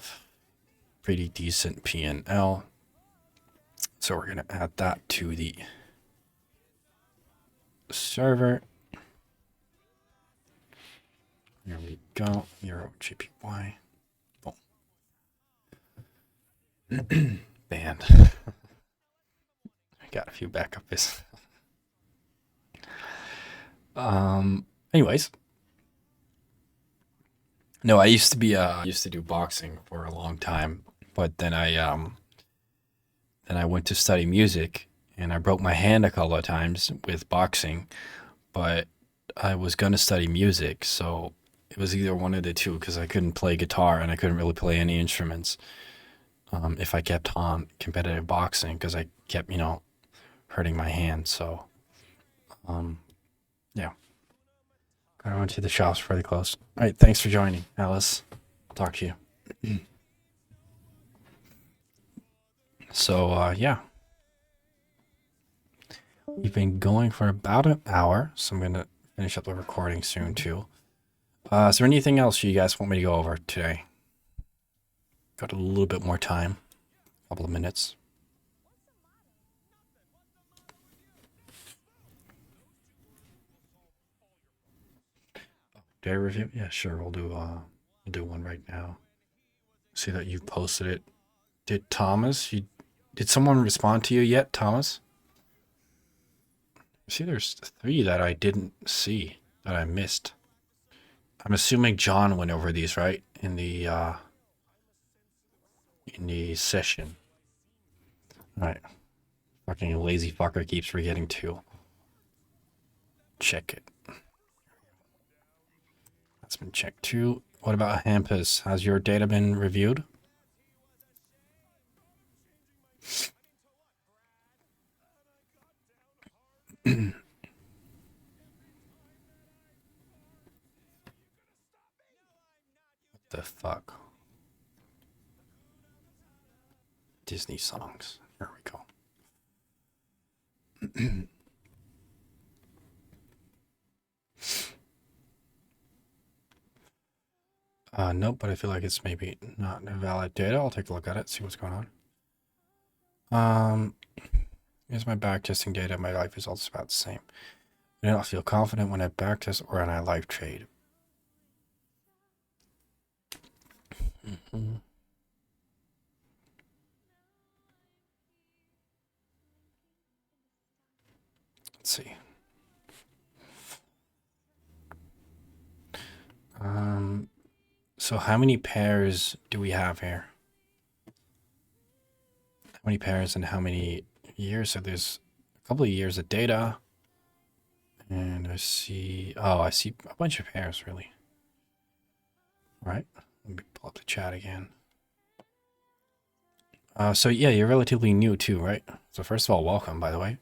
pretty decent PNL. So we're gonna add that to the server. Here we go. Euro GPY. Boom. Banned. I got a few backup is. Anyways. No, I used to do boxing for a long time, but then I went to study music and I broke my hand a couple of times with boxing, but I was gonna study music, so it was either one of the two because I couldn't play guitar and I couldn't really play any instruments if I kept on competitive boxing because I kept, hurting my hand. So, yeah. I went to the shops pretty close. All right, thanks for joining, Alice. I'll talk to you. So, yeah. We've been going for about an hour, so I'm going to finish up the recording soon, too. Is there anything else you guys want me to go over today? Got a little bit more time. A couple of minutes. Day review? Yeah, sure. We'll do one right now. See that you posted it. Did someone respond to you yet, Thomas? See, there's 3 that I didn't see, that I missed. I'm assuming John went over these, right? In the session. Alright. Fucking lazy fucker keeps forgetting to check it. That's been checked too. What about Hampus? Has your data been reviewed? What the fuck? Disney songs. There we go. Nope, but I feel like it's maybe not valid data. I'll take a look at it, see what's going on. Here's my backtesting data. My live results about the same. I do not feel confident when I backtest or when I live trade. Let's see. So how many pairs do we have here? How many pairs and how many years? So there's a couple of years of data. And I see a bunch of pairs, really. All right, let me pull up the chat again. So yeah, you're relatively new too, right? So first of all, welcome, by the way.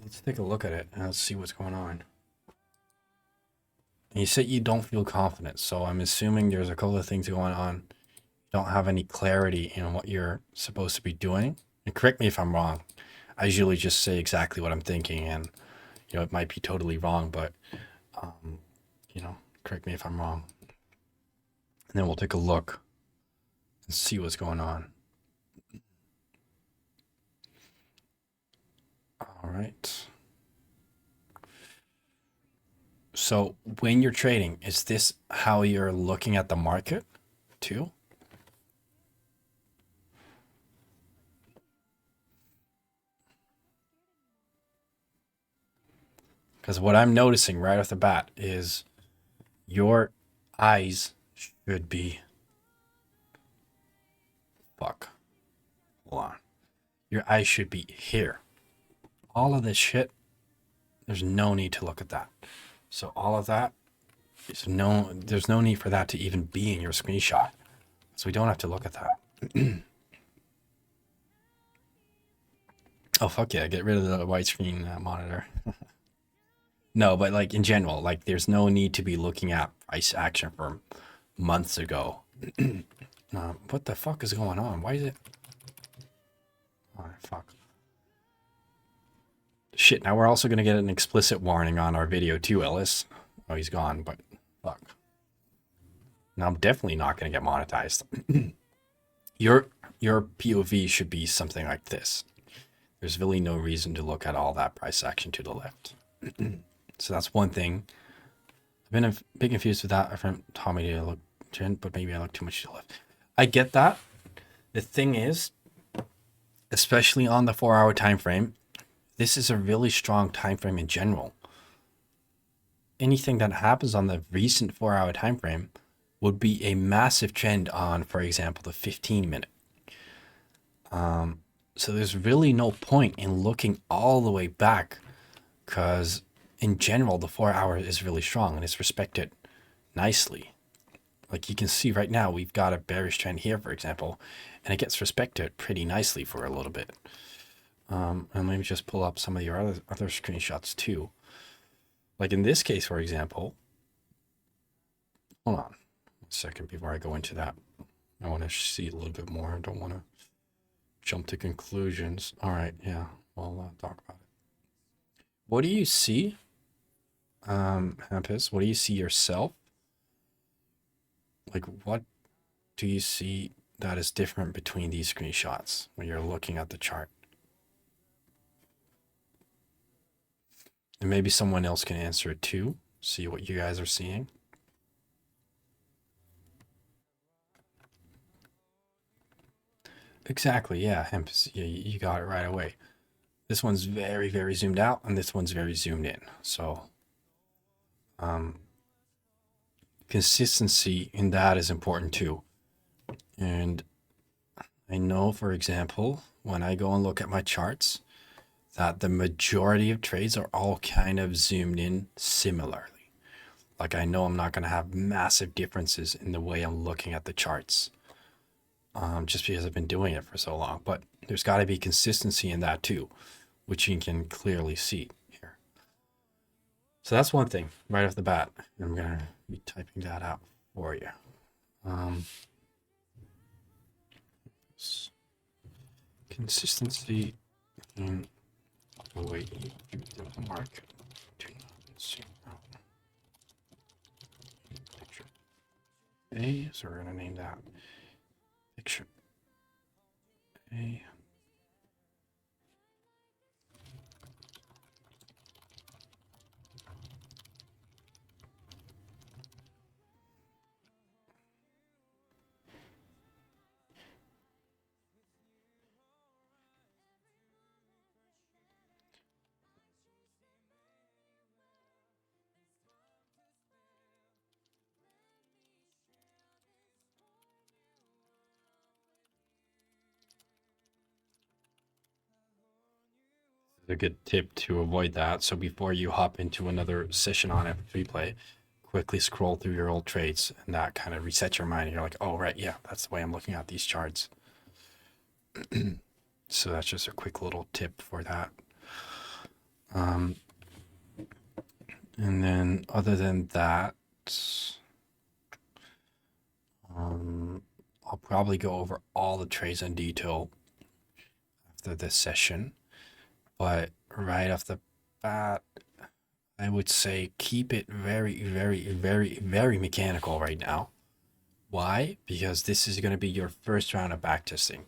Let's take a look at it and let's see what's going on. And you said you don't feel confident, so I'm assuming there's a couple of things going on. You don't have any clarity in what you're supposed to be doing. And correct me if I'm wrong. I usually just say exactly what I'm thinking, and it might be totally wrong, but um, correct me if I'm wrong. And then we'll take a look and see what's going on. All right. So when you're trading, is this how you're looking at the market too? Because what I'm noticing right off the bat is your eyes should be. Fuck. Hold on. Your eyes should be here. All of this shit, there's no need to look at that. So all of that, there's no need for that to even be in your screenshot. So we don't have to look at that. Oh, fuck yeah. Get rid of the widescreen monitor. No, but like in general, like there's no need to be looking at price action from months ago. What the fuck is going on? Why is it? Oh, fuck. Shit, now we're also going to get an explicit warning on our video too, Ellis. Oh, he's gone, but fuck. Now I'm definitely not going to get monetized. Your POV should be something like this. There's really no reason to look at all that price action to the left. So that's one thing. I've been a bit confused with that. A friend taught me to look trend, but maybe I look too much to the left. I get that. The thing is, especially on the 4-hour time frame, this is a really strong time frame in general. Anything that happens on the recent 4-hour time frame would be a massive trend on, for example, the 15-minute. So there's really no point in looking all the way back, because in general, the 4-hour is really strong and it's respected nicely. Like you can see right now, we've got a bearish trend here, for example, and it gets respected pretty nicely for a little bit. And let me just pull up some of your other screenshots too. Like in this case, for example, hold on a second before I go into that. I want to see a little bit more. I don't want to jump to conclusions. All right, yeah, we'll talk about it. What do you see, Hampus? What do you see yourself? Like, what do you see that is different between these screenshots when you're looking at the chart? And maybe someone else can answer it too. See what you guys are seeing. Exactly, yeah, Hampus, yeah, you got it right away. This one's very, very zoomed out, and this one's very zoomed in. So, consistency in that is important too. And I know, for example, when I go and look at my charts, that the majority of trades are all kind of zoomed in similarly. Like I know I'm not going to have massive differences in the way I'm looking at the charts, just because I've been doing it for so long. But there's got to be consistency in that too, which you can clearly see here. So that's one thing right off the bat. I'm going to be typing that out for you. Consistency in the way you view the market. Do not zoom out. Picture A, so we're going to name that picture A. A good tip to avoid that. So before you hop into another session on F3 Play, quickly scroll through your old trades, and that kind of resets your mind. And you're like, oh, right, yeah, that's the way I'm looking at these charts. So that's just a quick little tip for that. And then other than that, minutes. I'll probably go over all the trades in detail after this session, but right off the bat, I would say keep it very, very, very, very mechanical right now. Why? Because this is going to be your first round of backtesting,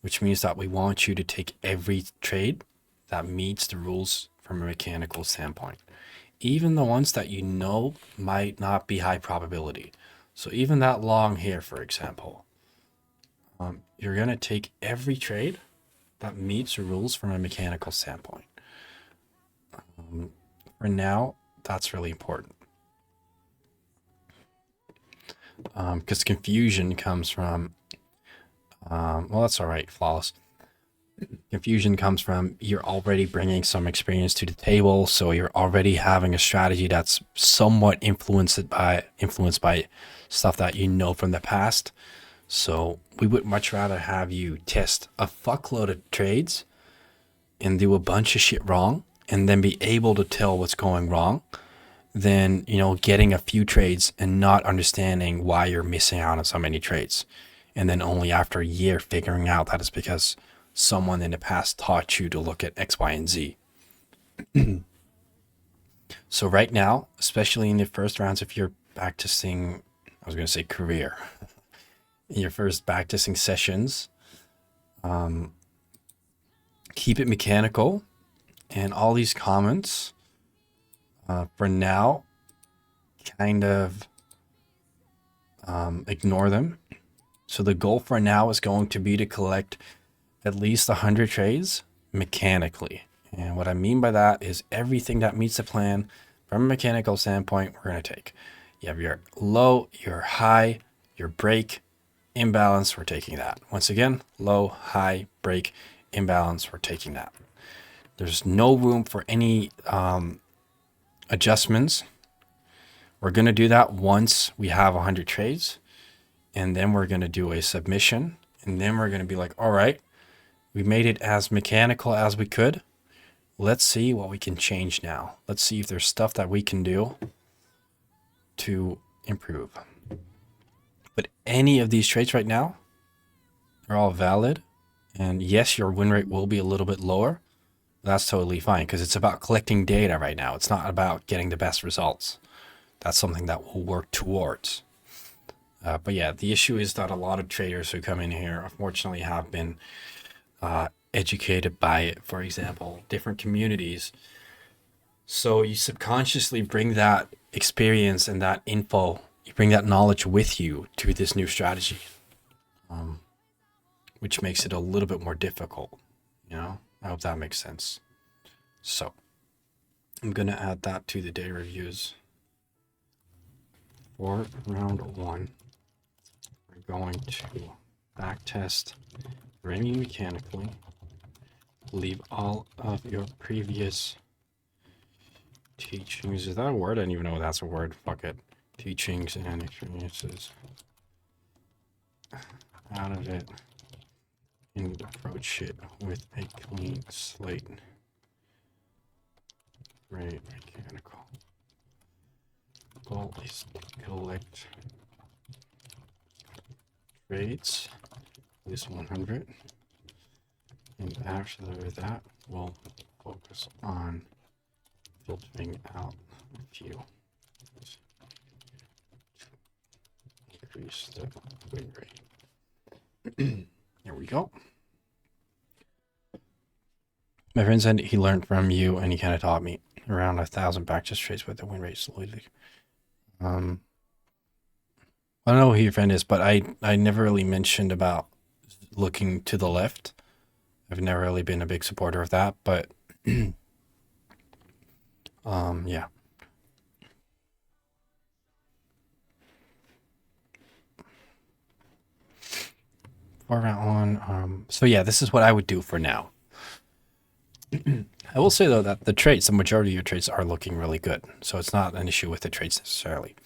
which means that we want you to take every trade that meets the rules from a mechanical standpoint, even the ones that you know might not be high probability. So even that long here, for example, you're going to take every trade that meets the rules from a mechanical standpoint. For now, that's really important. Because confusion comes from, well, that's all right, flawless. Confusion comes from you're already bringing some experience to the table, so you're already having a strategy that's somewhat influenced by stuff that you know from the past. So we would much rather have you test a fuckload of trades and do a bunch of shit wrong and then be able to tell what's going wrong than, you know, getting a few trades and not understanding why you're missing out on so many trades. And then only after a year figuring out that it's because someone in the past taught you to look at X, Y, and Z. So right now, especially in the first rounds of your backtesting, I was going to say career, in your first backtesting sessions, keep it mechanical, and all these comments, for now, kind of ignore them. So the goal for now is going to be to collect at least 100 trades mechanically. And what I mean by that is everything that meets the plan from a mechanical standpoint, we're going to take. You have your low, your high, your break, imbalance, we're taking that. Once again, low, high, break, imbalance, we're taking that. There's no room for any adjustments. We're going to do that once we have 100 trades, and then we're going to do a submission, and then we're going to be like, all right, we made it as mechanical as we could. Let's see what we can change now. Let's see if there's stuff that we can do to improve. But any of these trades right now are all valid. And yes, your win rate will be a little bit lower. That's totally fine because it's about collecting data right now. It's not about getting the best results. That's something that we'll work towards. But yeah, the issue is that a lot of traders who come in here, unfortunately, have been educated by, for example, different communities. So you subconsciously bring that experience and that info, you bring that knowledge with you to this new strategy, which makes it a little bit more difficult. You know, I hope that makes sense. So I'm going to add that to the day reviews. For round one, we're going to backtest ringing mechanically, leave all of your previous teachings. Is that a word? I don't even know if that's a word. Fuck it. Teachings and experiences out of it and approach it with a clean slate. Right, mechanical. Goal is to collect trades, at least 100. And after that, we'll focus on filtering out a few. Increase the win rate. There we go. My friend said he learned from you and he kind of taught me around 1,000 backtest trades with the win rate slowly. I don't know who your friend is, but I never really mentioned about looking to the left. I've never really been a big supporter of that, but yeah. For round one, so yeah, this is what I would do for now. I will say though that the trades, the majority of your trades are looking really good, so it's not an issue with the trades necessarily.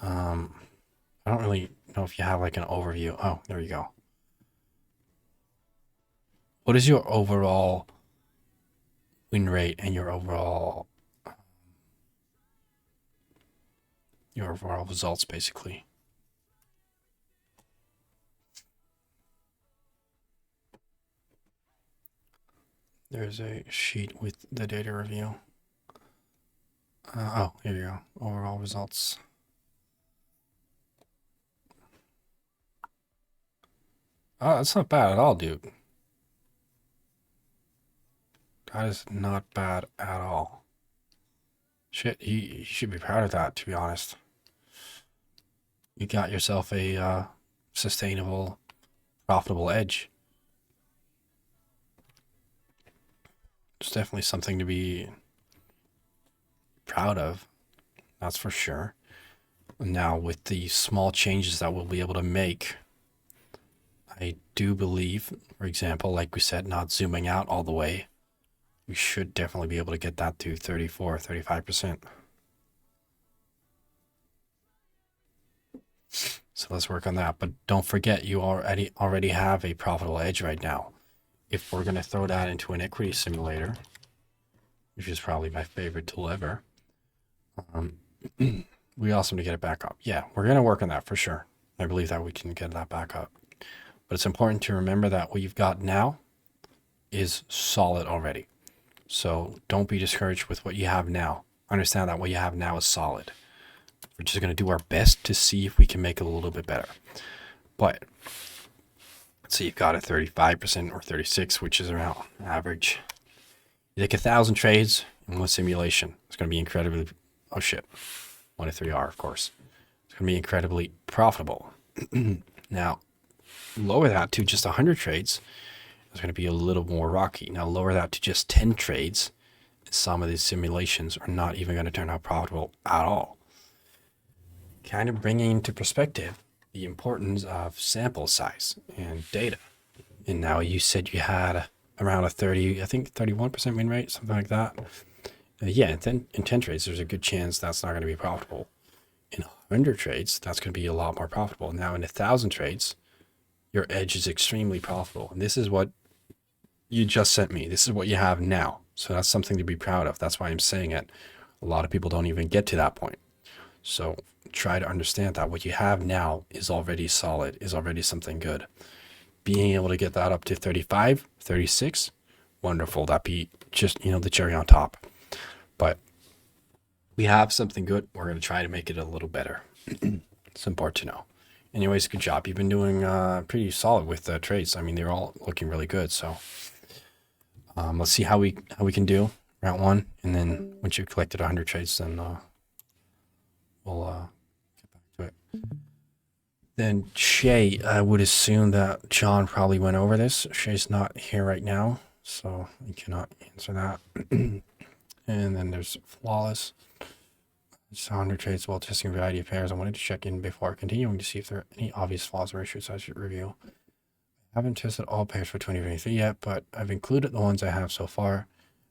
I don't really know if you have like an overview. Oh, there you go. What is your overall win rate and your overall your overall results, basically. There's a sheet with the data review. Oh, here you go. Overall results. Oh, that's not bad at all, dude. That is not bad at all. Shit, you should be proud of that, to be honest. You got yourself a sustainable, profitable edge. It's definitely something to be proud of. That's for sure. Now, with the small changes that we'll be able to make, I do believe, for example, like we said, not zooming out all the way, we should definitely be able to get that to 34, 35%. So let's work on that. But don't forget, you already have a profitable edge right now. If we're going to throw that into an equity simulator, which is probably my favorite tool ever, we also need to get it back up. Yeah, we're going to work on that for sure. I believe that we can get that back up. But it's important to remember that what you've got now is solid already. So don't be discouraged with what you have now. Understand that what you have now is solid. We're just going to do our best to see if we can make it a little bit better. But let's say you've got a 35% or 36, which is around average. You take 1,000 trades in one simulation. It's going to be incredibly, oh shit, 1 to 3R, of course. It's going to be incredibly profitable. Now, lower that to just 100 trades. It's going to be a little more rocky. Now, lower that to just 10 trades. Some of these simulations are not even going to turn out profitable at all. Kind of bringing into perspective the importance of sample size and data. And now you said you had around a 30, I think 31% win rate, something like that. Yeah, in 10 trades, there's a good chance that's not going to be profitable. In 100 trades, that's going to be a lot more profitable. Now, in 1,000 trades, your edge is extremely profitable. And this is what you just sent me. This is what you have now. So that's something to be proud of. That's why I'm saying it. A lot of people don't even get to that point. So try to understand that what you have now is already solid, is already something good. Being able to get that up to 35, 36, wonderful. That'd be just, the cherry on top. But we have something good. We're going to try to make it a little better. It's important to know. Anyways, good job. You've been doing pretty solid with the trades. I mean, they're all looking really good. So let's see how we can do round one. And then once you've collected 100 trades, then we'll get back to it. Then Shay, I would assume that John probably went over this. Shay's not here right now, so I cannot answer that. And then there's Flawless. It's 100 trades while testing a variety of pairs. I wanted to check in before continuing to see if there are any obvious flaws or issues I should review. I haven't tested all pairs for 2023 yet, but I've included the ones I have so far.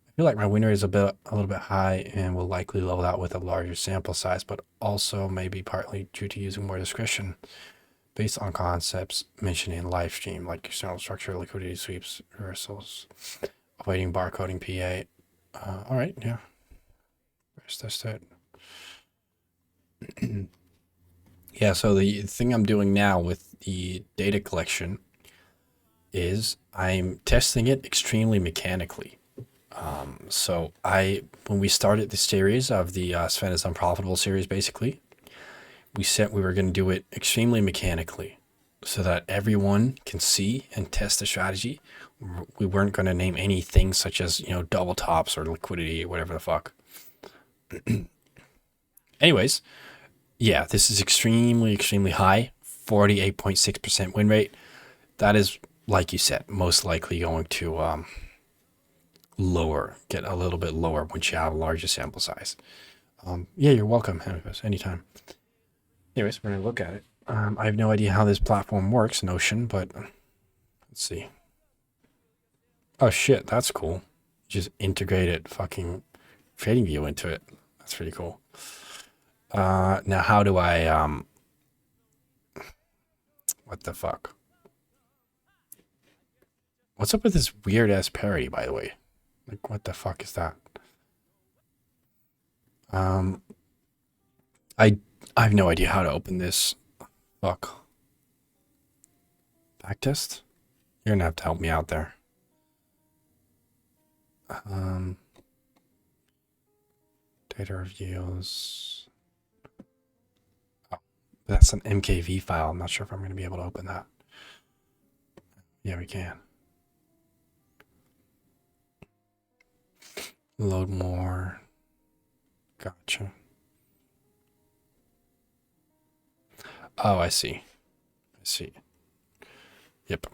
I feel like my win rate is a little bit high and will likely level out with a larger sample size, but also maybe partly due to using more discretion based on concepts mentioned in live stream, like external structure, liquidity sweeps, reversals, avoiding barcoding PA. All right, yeah. Let's test it. Yeah, so the thing I'm doing now with the data collection is I'm testing it extremely mechanically. So when we started the series of the Sven is Unprofitable series, basically, we said we were going to do it extremely mechanically so that everyone can see and test the strategy. We weren't going to name anything such as, double tops or liquidity or whatever the fuck. Anyways, yeah, this is extremely, extremely high, 48.6% win rate. That is, like you said, most likely going to get a little bit lower once you have a larger sample size. Yeah, you're welcome, anytime. Anyways, we're going to look at it. I have no idea how this platform works, Notion, but let's see. Oh shit, that's cool. Just integrated fucking TradingView into it. That's pretty cool. Now how do I, what the fuck? What's up with this weird ass parody, by the way? Like, what the fuck is that? I have no idea how to open this. Fuck. Backtest? You're gonna have to help me out there. Data reviews. Oh, that's an MKV file. I'm not sure if I'm gonna be able to open that. Yeah, we can. Load more. Gotcha. Oh, I see. I see. Yep.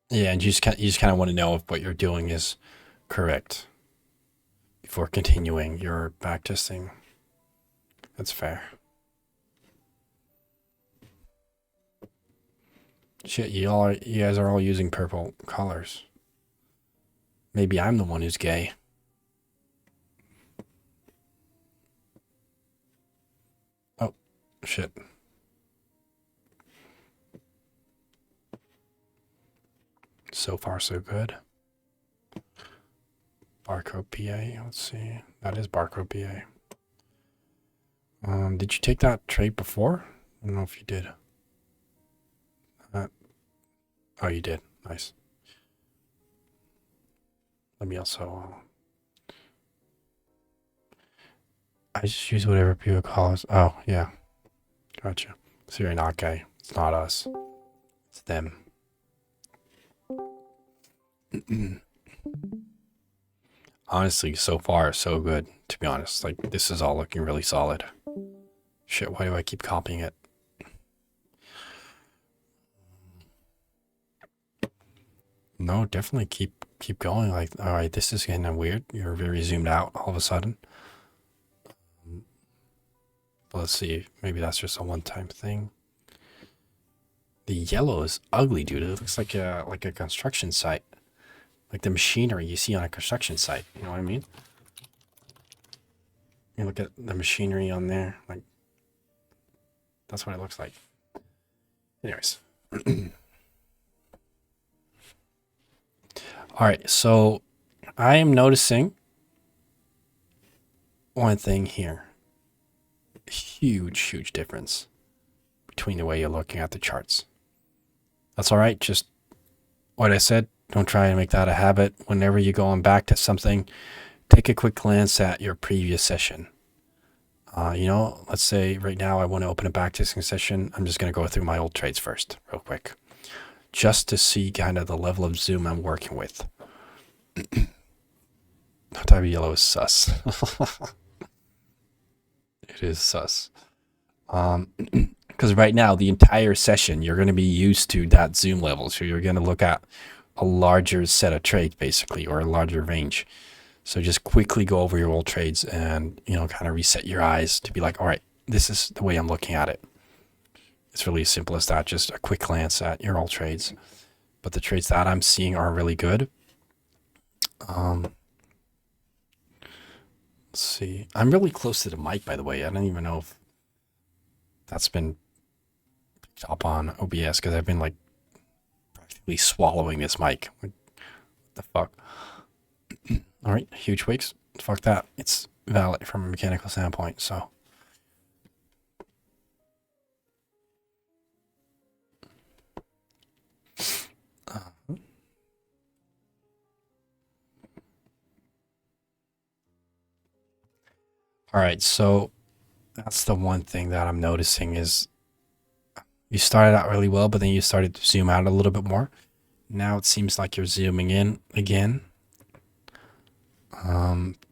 Yeah, and you just kind of want to know if what you're doing is correct before continuing your backtesting. That's fair. Shit, you guys are all using purple colors. Maybe I'm the one who's gay. Oh, shit. So far, so good. Barcode PA. Let's see. That is barcode PA. Did you take that trade before? I don't know if you did. Oh, you did. Nice. Let me also. I just use whatever people call us. Oh, yeah. Gotcha. So you're not gay. It's not us. It's them. Honestly, so far, so good, to be honest. Like, this is all looking really solid. Shit, why do I keep copying it? No, definitely keep going. Like, all right, this is getting weird. You're very zoomed out all of a sudden. But let's see. Maybe that's just a one-time thing. The yellow is ugly, dude. It looks like a construction site. Like the machinery you see on a construction site. You know what I mean? You look at the machinery on there. Like, that's what it looks like. Anyways. All right, so I am noticing one thing here. Huge difference between the way you're looking at the charts. That's all right. Just what I said. Don't try and make that a habit. Whenever you go on back to something, take a quick glance at your previous session. Let's say right now I want to open a backtesting session. I'm just going to go through my old trades first, real quick, just to see kind of the level of zoom I'm working with. That type of yellow is sus. It is sus. Because right now, the entire session, you're going to be used to that zoom level. So you're going to look at a larger set of trades, basically, or a larger range. So just quickly go over your old trades and, kind of reset your eyes to be like, all right, this is the way I'm looking at it. It's really as simple as that. Just a quick glance at your old trades. But the trades that I'm seeing are really good. Let's see. I'm really close to the mic, by the way. I don't even know if that's been picked up on OBS because I've been like practically swallowing this mic. What the fuck? All right, huge wicks. Fuck that. It's valid from a mechanical standpoint, so. All right, so that's the one thing that I'm noticing is you started out really well, but then you started to zoom out a little bit more. Now it seems like you're zooming in again.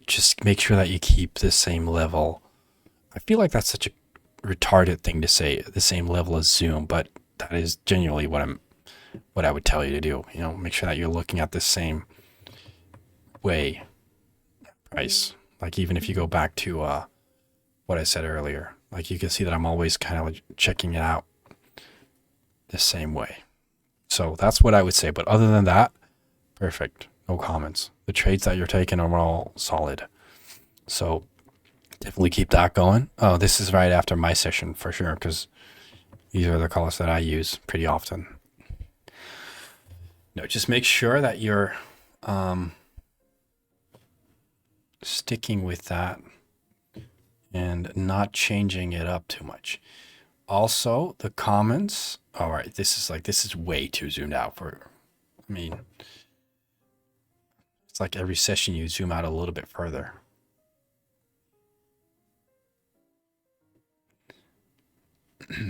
Just make sure that you keep the same level. I feel like that's such a retarded thing to say, the same level as zoom, but that is genuinely what I would tell you to do. Make sure that you're looking at the same way. Price. Like even if you go back to what I said earlier, like you can see that I'm always kind of like checking it out the same way. So that's what I would say. But other than that, perfect. No comments. The trades that you're taking are all solid. So definitely keep that going. Oh, this is right after my session for sure, because these are the colors that I use pretty often. No, just make sure that you're sticking with that and not changing it up too much. Also, the comments. All right, this is way too zoomed out for. I mean, it's like every session you zoom out a little bit further.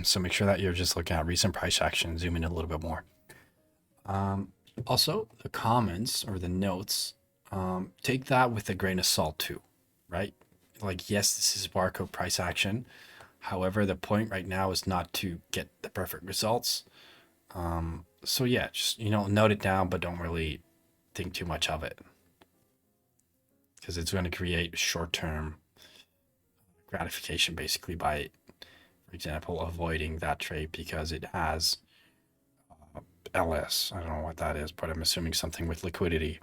So make sure that you're just looking at recent price action, zoom in a little bit more. Also, the comments or the notes, take that with a grain of salt too, right? Like, yes, this is barcode price action. However, the point right now is not to get the perfect results. So yeah, just, note it down, but don't really think too much of it, because it's going to create short-term gratification basically by, for example, avoiding that trade because it has LS. I don't know what that is, but I'm assuming something with liquidity.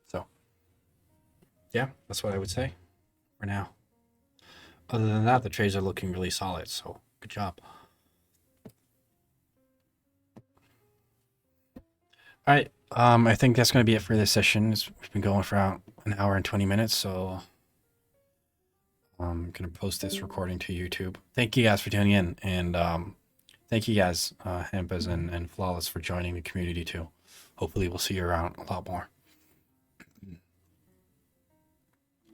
So yeah, that's what I would say for now. Other than that, the trades are looking really solid, so good job. All right, I think that's going to be it for this session. We've been going for about an hour and 20 minutes, so I'm going to post this recording to YouTube. Thank you guys for tuning in, and thank you guys, Hempers and Flawless, for joining the community too. Hopefully we'll see you around a lot more.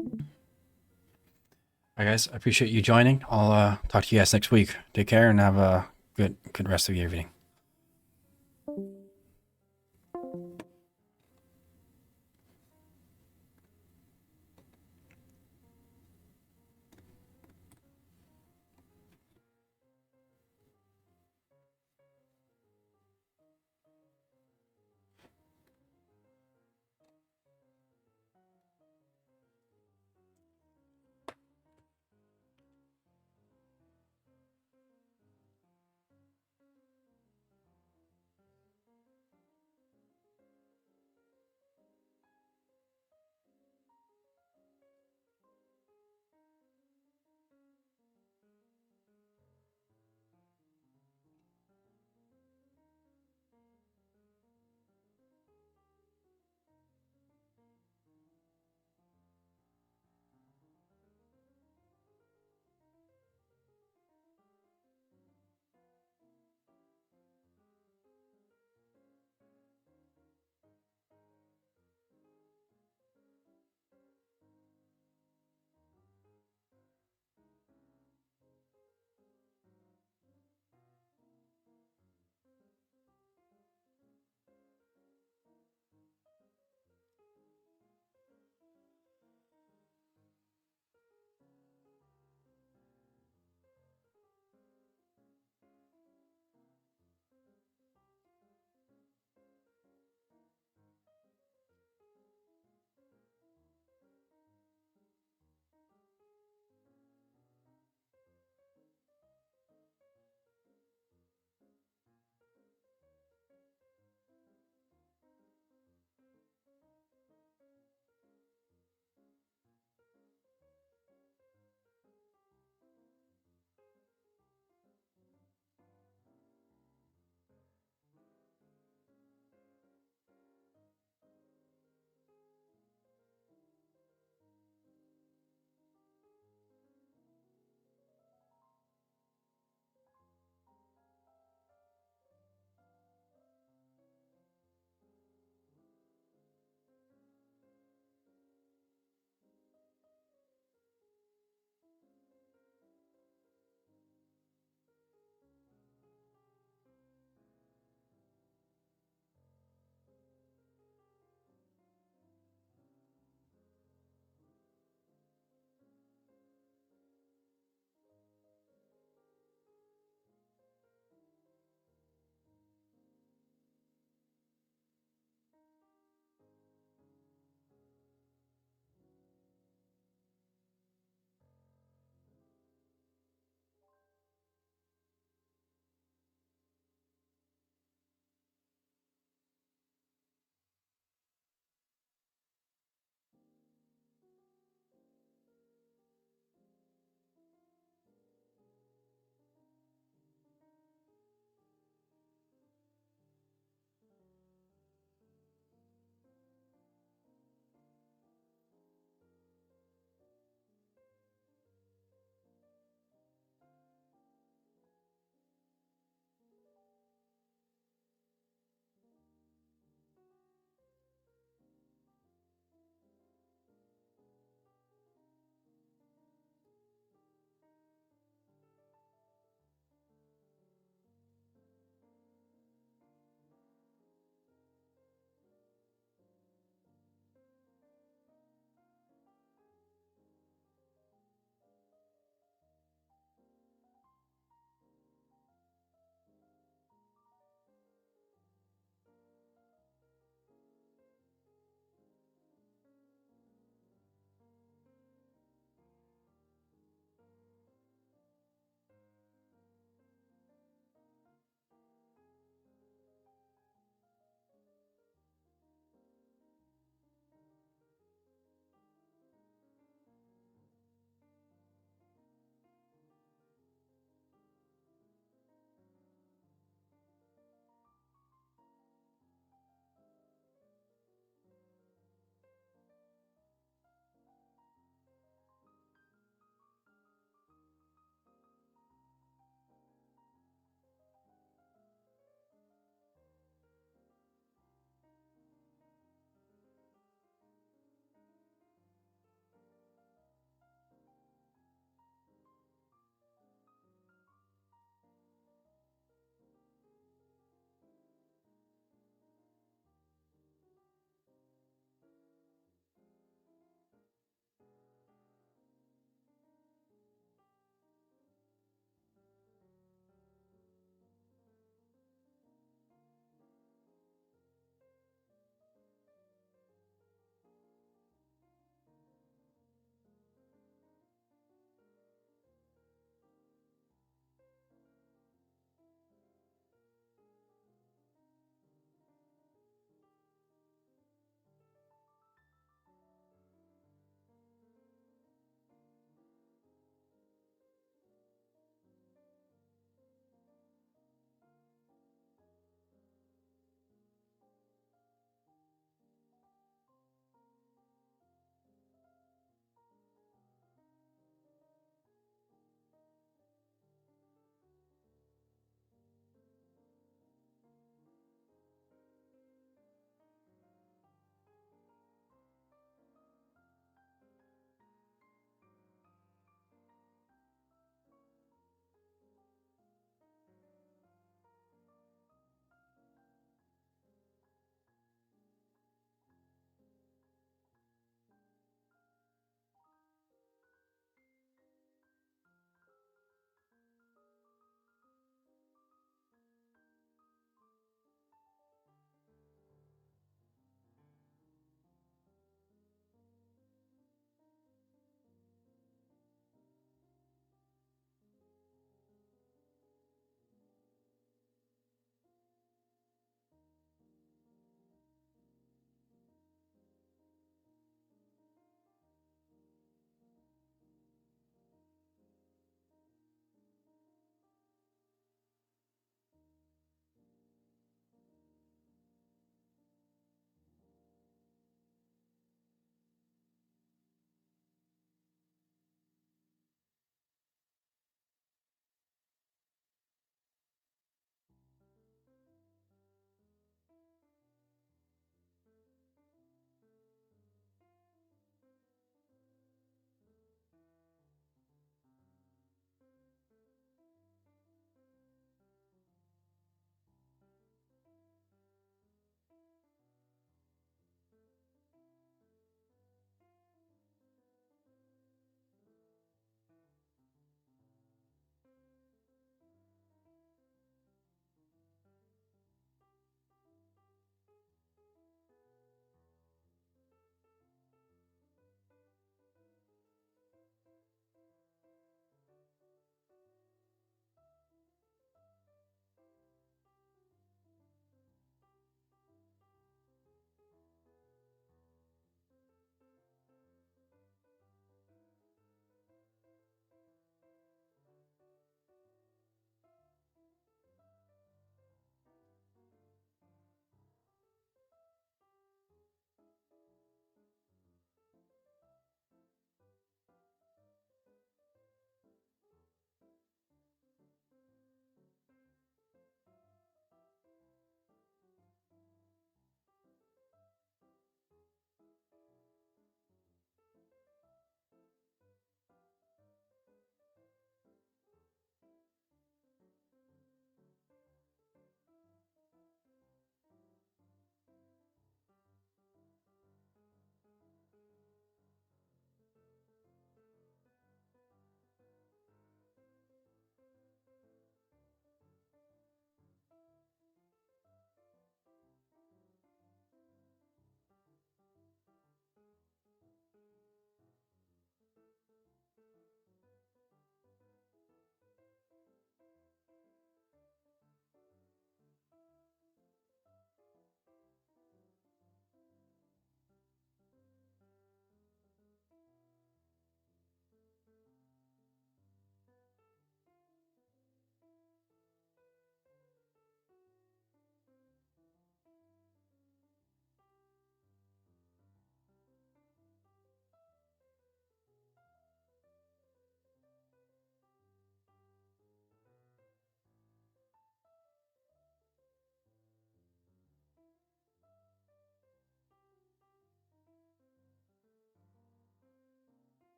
All right, guys, I appreciate you joining. I'll talk to you guys next week. Take care and have a good rest of your evening.